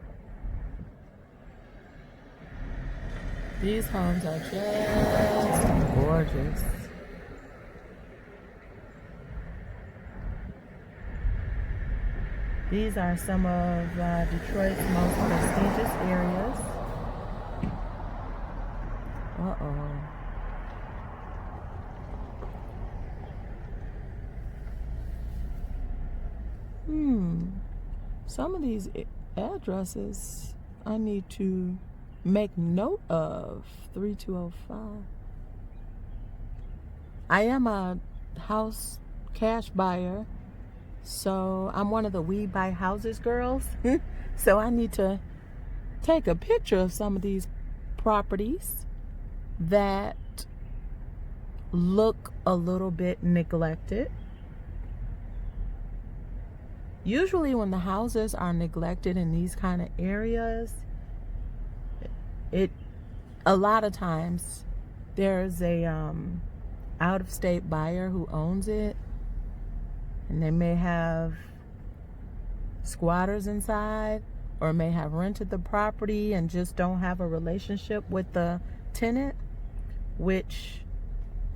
These homes are just gorgeous. These are some of Detroit's most prestigious areas. Some of these addresses I need to make note of. 3205. I am a house cash buyer. So I'm one of the We Buy Houses girls. So I need to take a picture of some of these properties that look a little bit neglected. Usually when the houses are neglected in these kind of areas, a lot of times there's a out-of-state buyer who owns it, and they may have squatters inside, or may have rented the property and just don't have a relationship with the tenant, which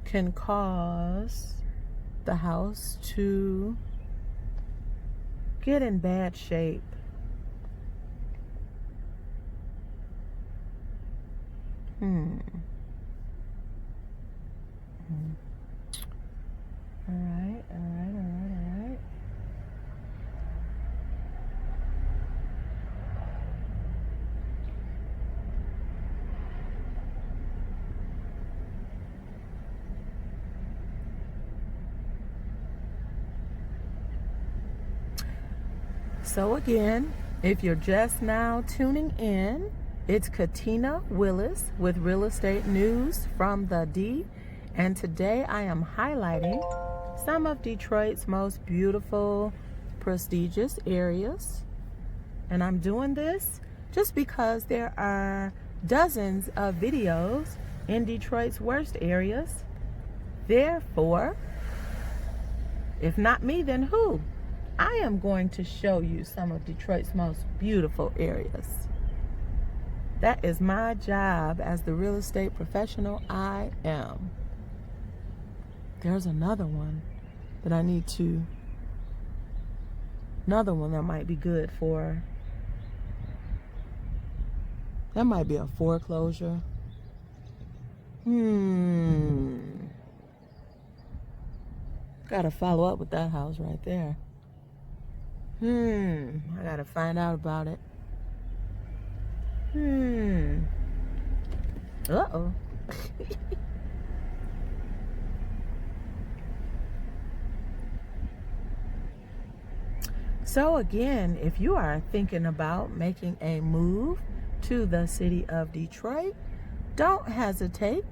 can cause the house to get in bad shape. All right. So again, if you're just now tuning in, it's Katina Willis with Real Estate News from the D, and today I am highlighting some of Detroit's most beautiful, prestigious areas. And I'm doing this just because there are dozens of videos in Detroit's worst areas. Therefore, if not me, then who? I am going to show you some of Detroit's most beautiful areas. That is my job as the real estate professional I am. There's another one that I need to, another one that might be good for, that might be a foreclosure. Gotta follow up with that house right there. I gotta find out about it. Uh-oh. So again, if you are thinking about making a move to the city of Detroit, don't hesitate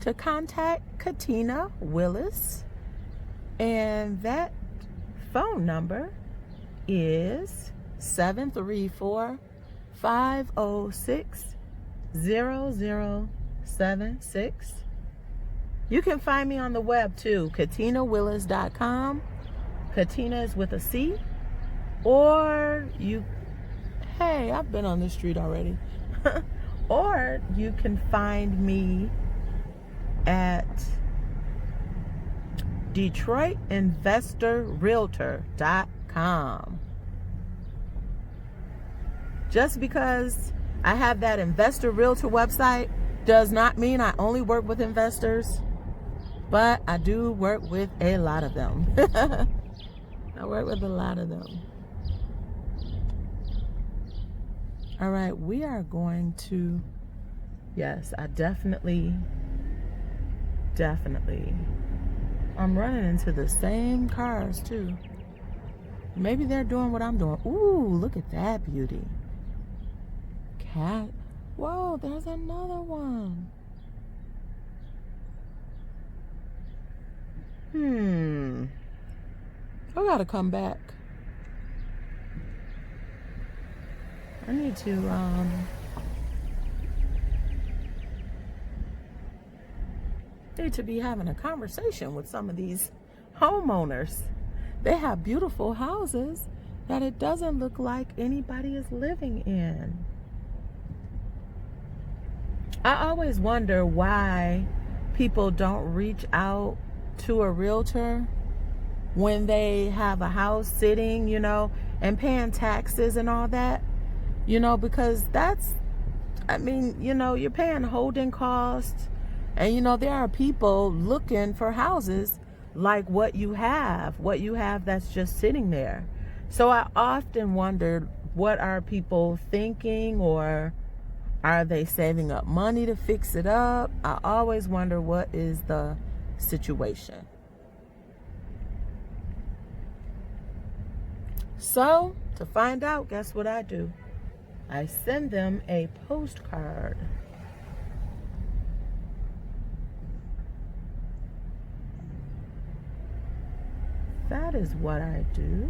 to contact Katina Willis. And that phone number is 734-506-0076. You can find me on the web too, katinawillis.com. Katina is with a C. Or you, hey, I've been on this street already. Or you can find me at DetroitInvestorRealtor.com. Just because I have that Investor Realtor website does not mean I only work with investors, but I do work with a lot of them. I work with a lot of them. All right, we are going to, yes, I definitely, I'm running into the same cars too. Maybe they're doing what I'm doing. Ooh, look at that beauty. Cat. Whoa, there's another one. I gotta come back. I need to be having a conversation with some of these homeowners. They have beautiful houses that it doesn't look like anybody is living in. I always wonder why people don't reach out to a realtor when they have a house sitting, you know, and paying taxes and all that, you know, because that's, I mean, you know, you're paying holding costs, and, you know, there are people looking for houses like what you have that's just sitting there. So I often wondered, what are people thinking, or are they saving up money to fix it up? I always wonder what is the situation. So to find out, guess what I do? I send them a postcard. That is what I do.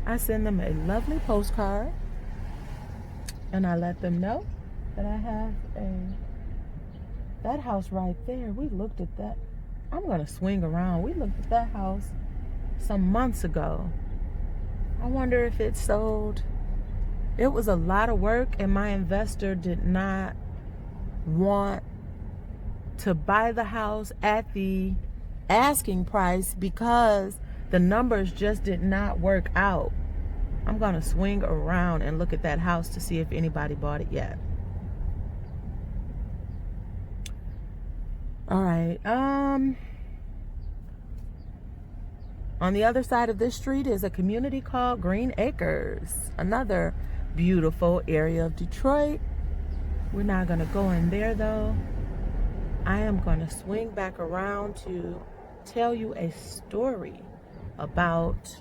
I send them a lovely postcard, and I let them know that I have that house right there. We looked at that. I'm going to swing around. We looked at that house some months ago. I wonder if it sold. It was a lot of work, and my investor did not want to buy the house at the asking price because the numbers just did not work out. I'm going to swing around and look at that house to see if anybody bought it yet. All right. On the other side of this street is a community called Green Acres, another beautiful area of Detroit. We're not going to go in there though. I am going to swing back around to tell you a story about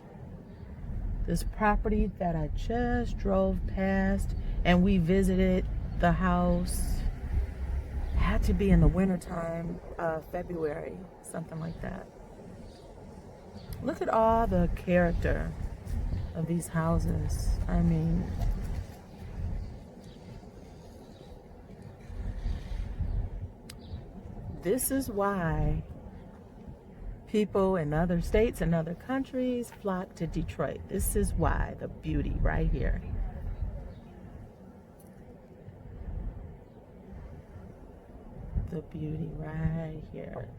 this property that I just drove past, and we visited the house. Had to be in the wintertime, February, something like that. Look at all the character of these houses. I mean, this is why people in other states and other countries flock to Detroit. This is why, the beauty right here. The beauty right here.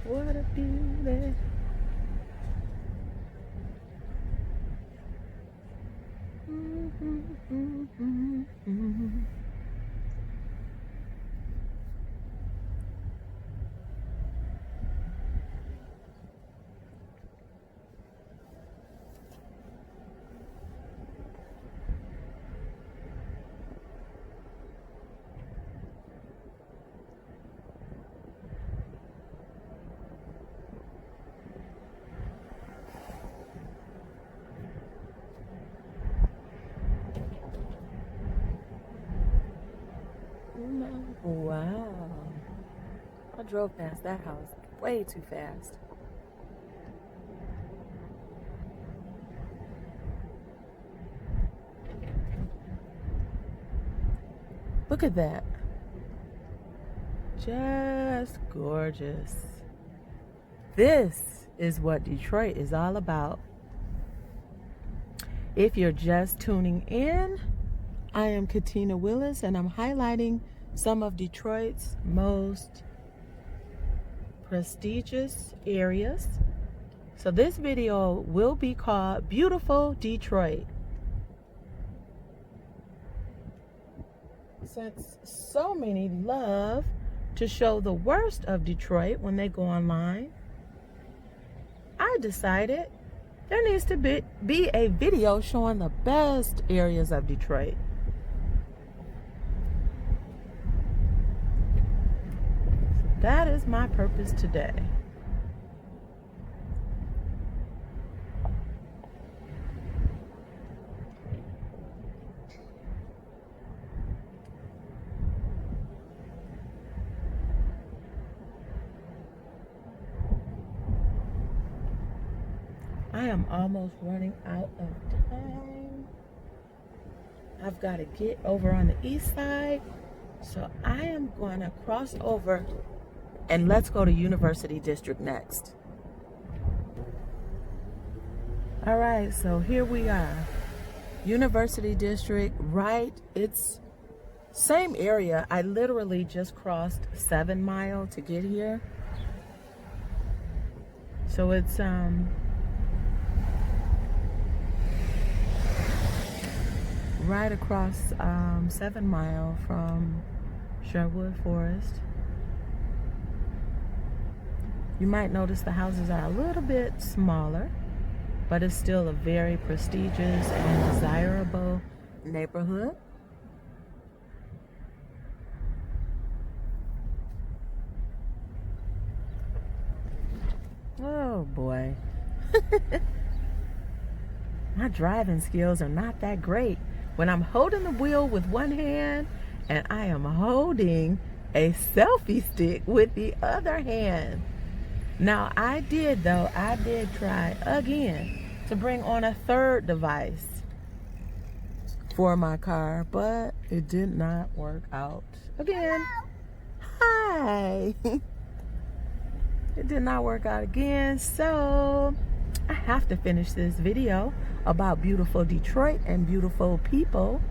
What a beauty. Wow. I drove past that house way too fast. Look at that. Just gorgeous. This is what Detroit is all about. If you're just tuning in, I am Katina Willis, and I'm highlighting some of Detroit's most prestigious areas. So this video will be called Beautiful Detroit. Since so many love to show the worst of Detroit when they go online, I decided there needs to be a video showing the best areas of Detroit. That is my purpose today. I am almost running out of time. I've got to get over on the east side, so I am going to cross over. And let's go to University District next. All right, so here we are. University District, right? It's same area. I literally just crossed 7 Mile to get here. So it's right across 7 Mile from Sherwood Forest. You might notice the houses are a little bit smaller, but it's still a very prestigious and desirable neighborhood. Oh boy. My driving skills are not that great when I'm holding the wheel with one hand and I am holding a selfie stick with the other hand. Now I did try again to bring on a third device for my car, but it did not work out. Again, hi. It did not work out again, so I have to finish this video about beautiful Detroit and beautiful people.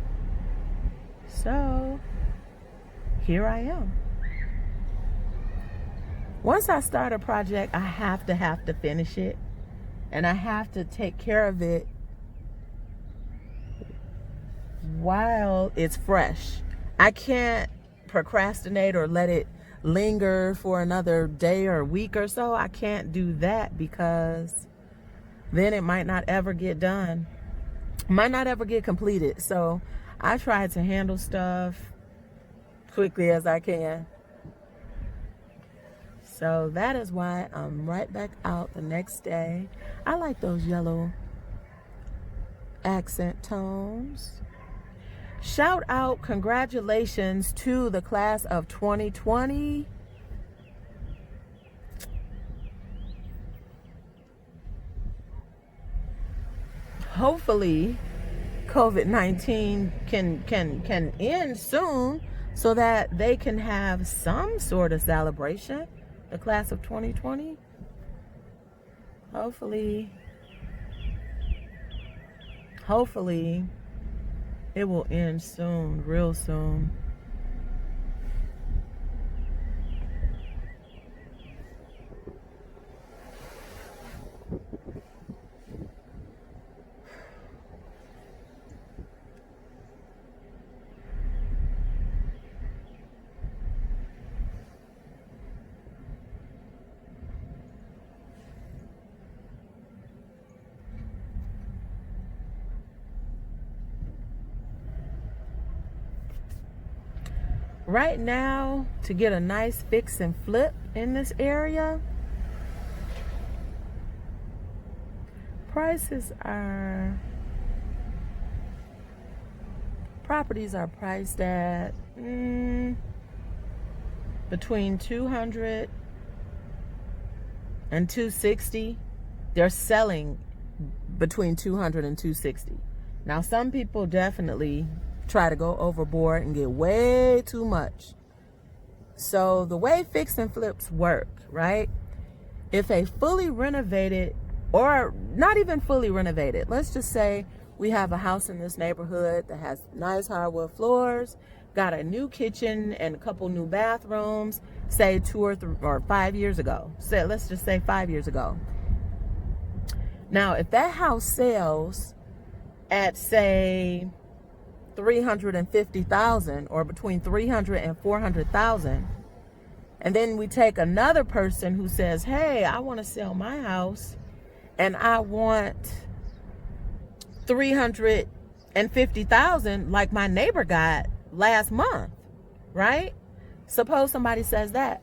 So here I am. Once I start a project, I have to finish it, and I have to take care of it while it's fresh. I can't procrastinate or let it linger for another day or week or so. I can't do that, because then it might not ever get done, might not ever get completed. So I try to handle stuff quickly as I can. So that is why I'm right back out the next day. I like those yellow accent tones. Shout out, congratulations to the class of 2020. Hopefully COVID-19 can end soon so that they can have some sort of celebration. The class of 2020. Hopefully it will end soon, real soon. Right now, to get a nice fix and flip in this area, properties are priced at between $200 and $260. They're selling between $200 and $260. Now, some people definitely try to go overboard and get way too much. So the way fix and flips work, right? If a fully renovated, or not even fully renovated, let's just say we have a house in this neighborhood that has nice hardwood floors, got a new kitchen and a couple new bathrooms, say 2 or 5 years ago. So let's just say 5 years ago. Now, if that house sells at, say, $350,000 or between $300,000 and $400,000, and then we take another person who says, hey, I want to sell my house and I want $350,000 like my neighbor got last month, right? Suppose somebody says that,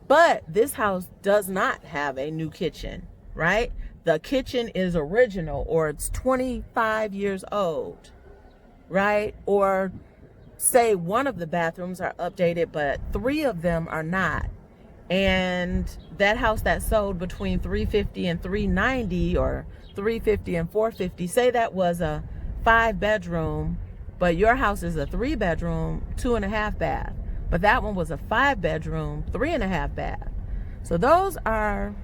but this house does not have a new kitchen, right? The kitchen is original, or it's 25 years old, right? Or say one of the bathrooms are updated, but 3 of them are not. And that house that sold between $350,000 and $390,000, or $350,000 and $450,000, say that was a 5-bedroom, but your house is a 3-bedroom, 2.5 bath. But that one was a 5-bedroom, 3.5 bath. So those are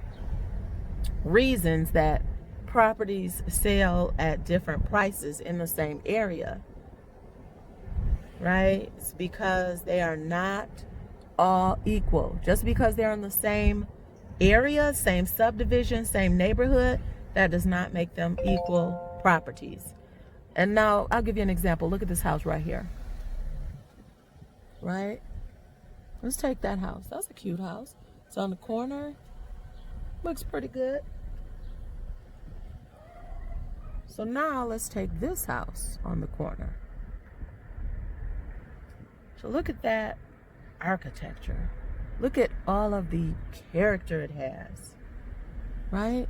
reasons that properties sell at different prices in the same area, right? It's because they are not all equal. Just because they're in the same area, same subdivision, same neighborhood, that does not make them equal properties. And now I'll give you an example. Look at this house right here, right? Let's take that house. That's a cute house. It's on the corner. Looks pretty good. So now let's take this house on the corner. So look at that architecture. Look at all of the character it has, right?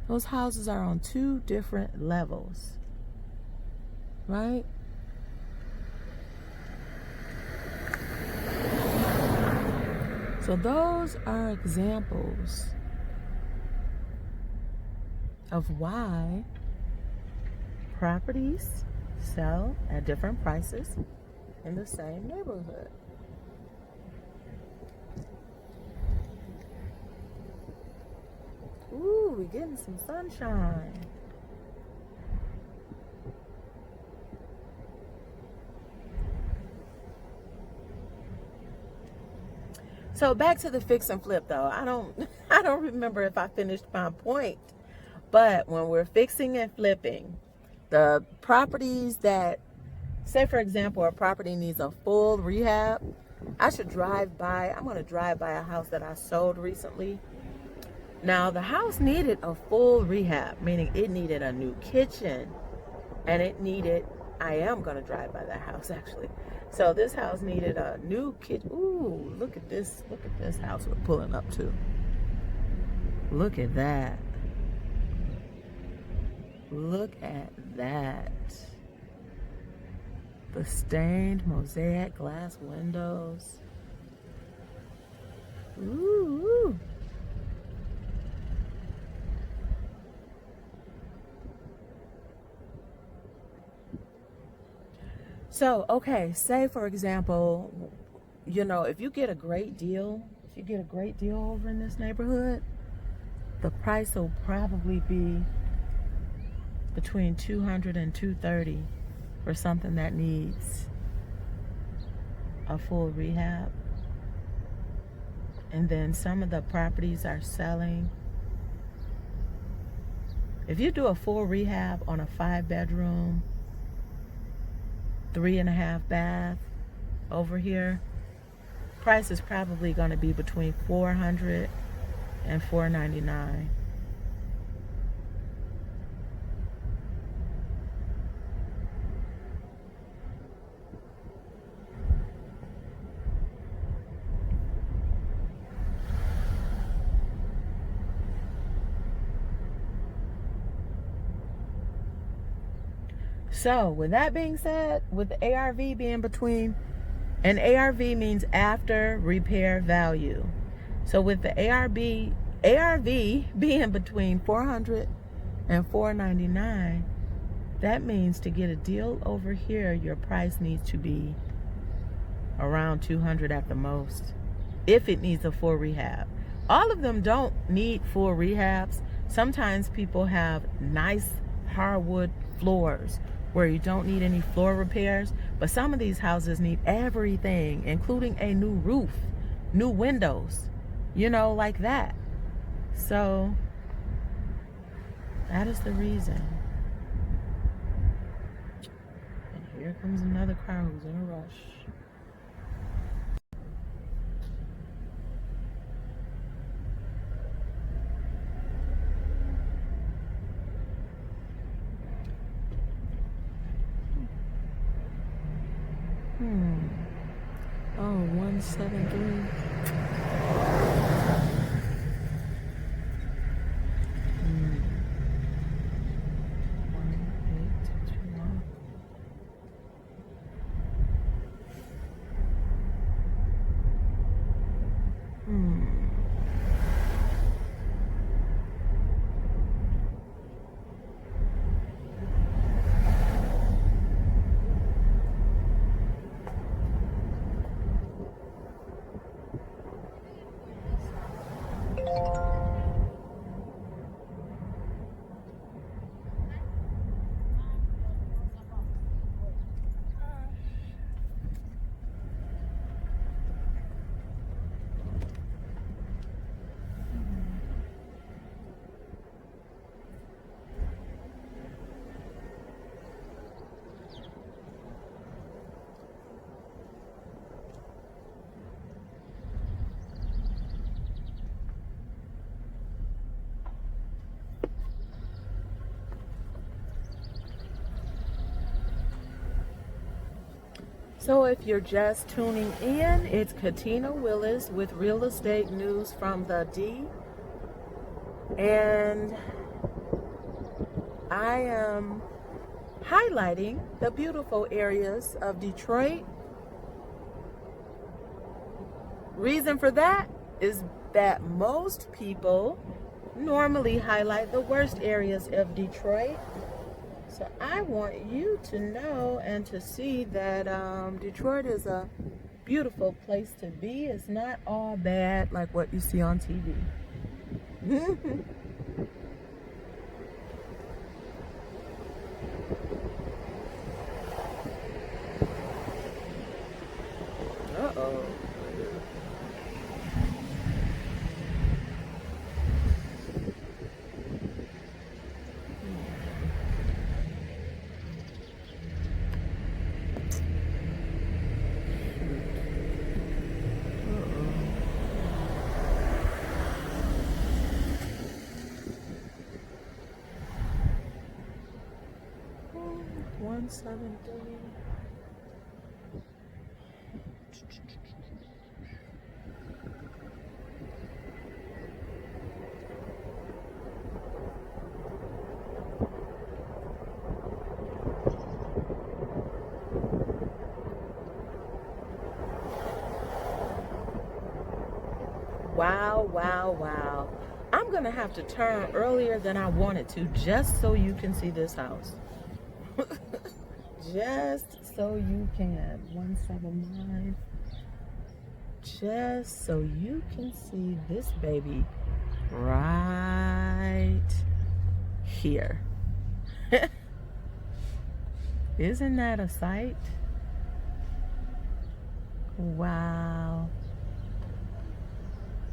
Those houses are on 2 different levels, right? So those are examples of why properties sell at different prices in the same neighborhood. Ooh, we're getting some sunshine. So back to the fix and flip though. I don't remember if I finished my point. But when we're fixing and flipping, the properties that, say for example, a property needs a full rehab, I'm going to drive by a house that I sold recently. Now the house needed a full rehab, meaning it needed a new kitchen and I am going to drive by that house actually. So this house needed a new kitchen. Ooh, look at this house we're pulling up to. Look at that. Look at that. The stained mosaic glass windows. Ooh. So, okay, say for example, if you get a great deal over in this neighborhood, the price will probably be between $200 and $230 for something that needs a full rehab. And then some of the properties are selling. If you do a full rehab on a 5-bedroom, 3.5 bath over here, price is probably going to be between $400 and $499. So with that being said, with the ARV being between, and ARV means after repair value. So with the ARV being between $400 and $499, that means to get a deal over here, your price needs to be around $200 at the most, if it needs a full rehab. All of them don't need full rehabs. Sometimes people have nice hardwood floors where you don't need any floor repairs, but some of these houses need everything, including a new roof, new windows, like that. So that is the reason. And here comes another car who's in a rush. Oh, 173. So if you're just tuning in, it's Katina Willis with real estate news from the D. And I am highlighting the beautiful areas of Detroit. Reason for that is that most people normally highlight the worst areas of Detroit. So I want you to know and to see that Detroit is a beautiful place to be. It's not all bad like what you see on TV. Uh-oh. Wow, wow, wow. I'm going to have to turn earlier than I wanted to just so you can see this house. Just so you can. 179. Just so you can see this baby right here. Isn't that a sight? Wow.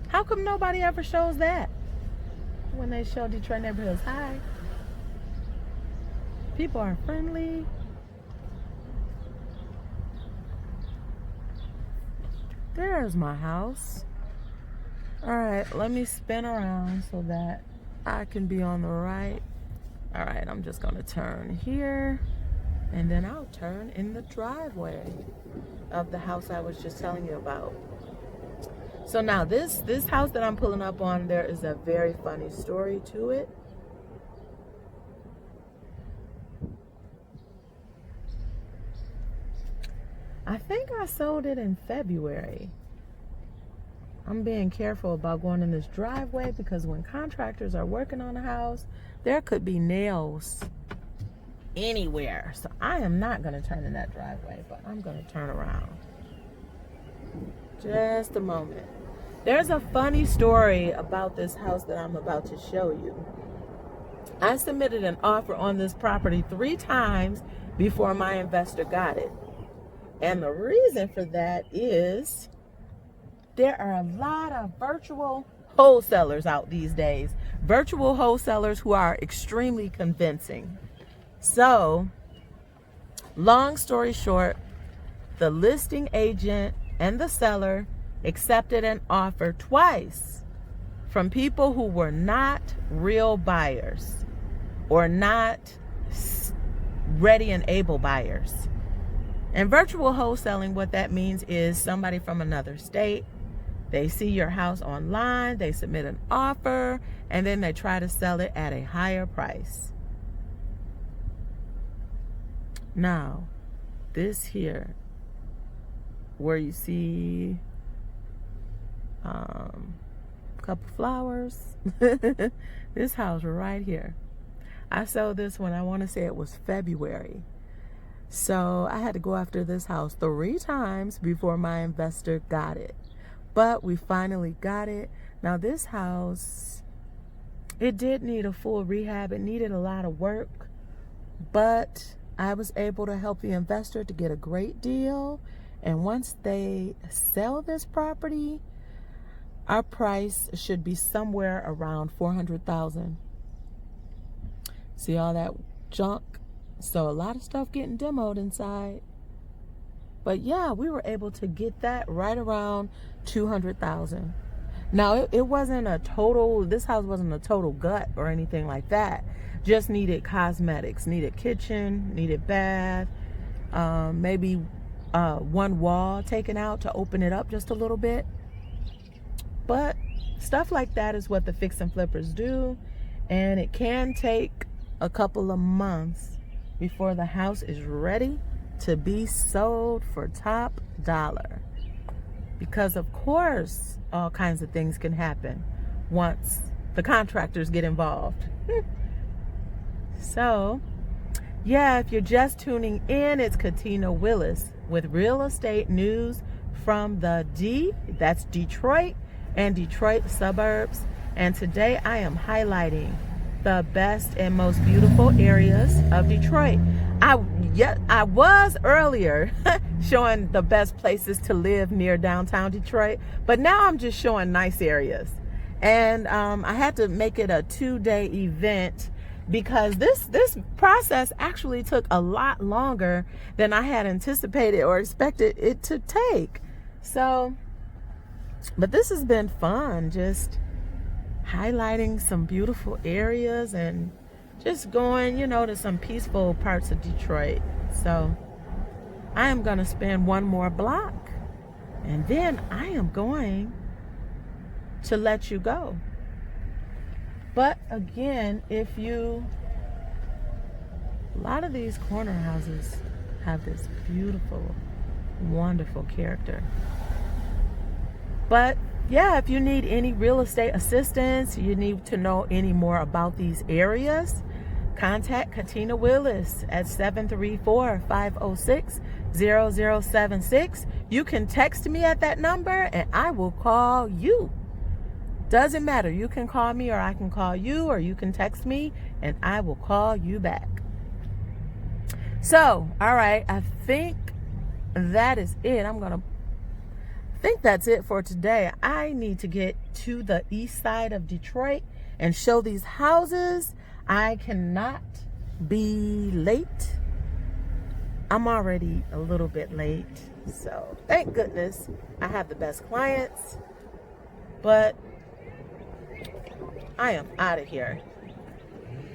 How come nobody ever shows that when they show Detroit neighborhoods? Hi. People are friendly. There's my house. All right, let me spin around so that I can be on the right. All right, I'm just gonna turn here and then I'll turn in the driveway of the house I was just telling you about. So now this house that I'm pulling up on, there is a very funny story to it. I think I sold it in February. I'm being careful about going in this driveway because when contractors are working on a house, there could be nails anywhere. So I am not going to turn in that driveway, but I'm going to turn around. Just a moment. There's a funny story about this house that I'm about to show you. I submitted an offer on this property 3 times before my investor got it. And the reason for that is there are a lot of virtual wholesalers out these days. Virtual wholesalers who are extremely convincing. So, long story short, the listing agent and the seller accepted an offer twice from people who were not real buyers or not ready and able buyers. And virtual wholesaling, what that means is somebody from another state, they see your house online, they submit an offer, and then they try to sell it at a higher price. Now, this here, where you see a couple flowers, this house right here. I sold this one, I want to say it was February. So I had to go after this house 3 times before my investor got it. But we finally got it. Now this house, it did need a full rehab. It needed a lot of work. But I was able to help the investor to get a great deal. And once they sell this property, our price should be somewhere around $400,000. See all that junk? So a lot of stuff getting demoed inside. But yeah, we were able to get that right around $200,000. Now it wasn't a total, this house wasn't a total gut or anything like that. Just needed cosmetics, needed kitchen, needed bath, maybe one wall taken out to open it up just a little bit. But stuff like that is what the fix and flippers do, and it can take a couple of months before the house is ready to be sold for top dollar, because of course all kinds of things can happen once the contractors get involved. So yeah, if you're just tuning in, it's Katina Willis with real estate news from the D, that's Detroit and Detroit suburbs. And today I am highlighting the best and most beautiful areas of Detroit. I was earlier showing the best places to live near downtown Detroit, but now I'm just showing nice areas. And I had to make it a 2-day event because this process actually took a lot longer than I had anticipated or expected it to take. So, but this has been fun, just highlighting some beautiful areas and just going, to some peaceful parts of Detroit. So I am going to spend one more block and then I am going to let you go. But again, a lot of these corner houses have this beautiful, wonderful character. But yeah, if you need any real estate assistance, you need to know any more about these areas, contact Katina Willis at 734-506-0076. You can text me at that number and I will call you. Doesn't matter. You can call me or I can call you, or you can text me and I will call you back. So, all right, I think that is it. I think that's it for today. I need to get to the east side of Detroit and show these houses. I cannot be late. I'm already a little bit late. So thank goodness I have the best clients. But I am out of here.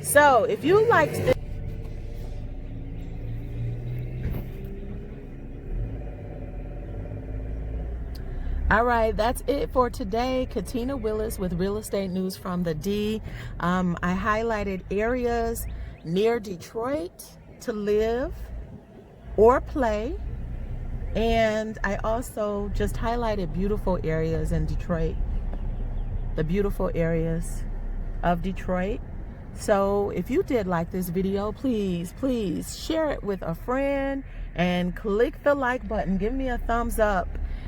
So if you liked this, all right, that's it for today. Katina Willis with real estate news from the D. I highlighted areas near Detroit to live or play. And I also just highlighted beautiful areas in Detroit, the beautiful areas of Detroit. So if you did like this video, please share it with a friend and click the like button. Give me a thumbs up.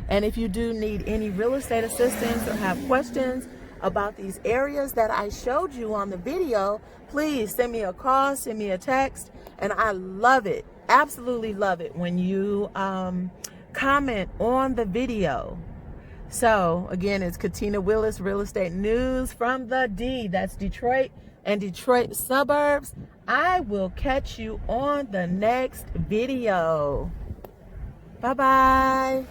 And if you do need any real estate assistance or have questions about these areas that I showed you on the video, please send me a call, send me a text. And I love it, absolutely love it when you comment on the video. So again, it's Katina Willis, real estate news from the D, that's Detroit and Detroit suburbs. I will catch you on the next video. Bye-bye.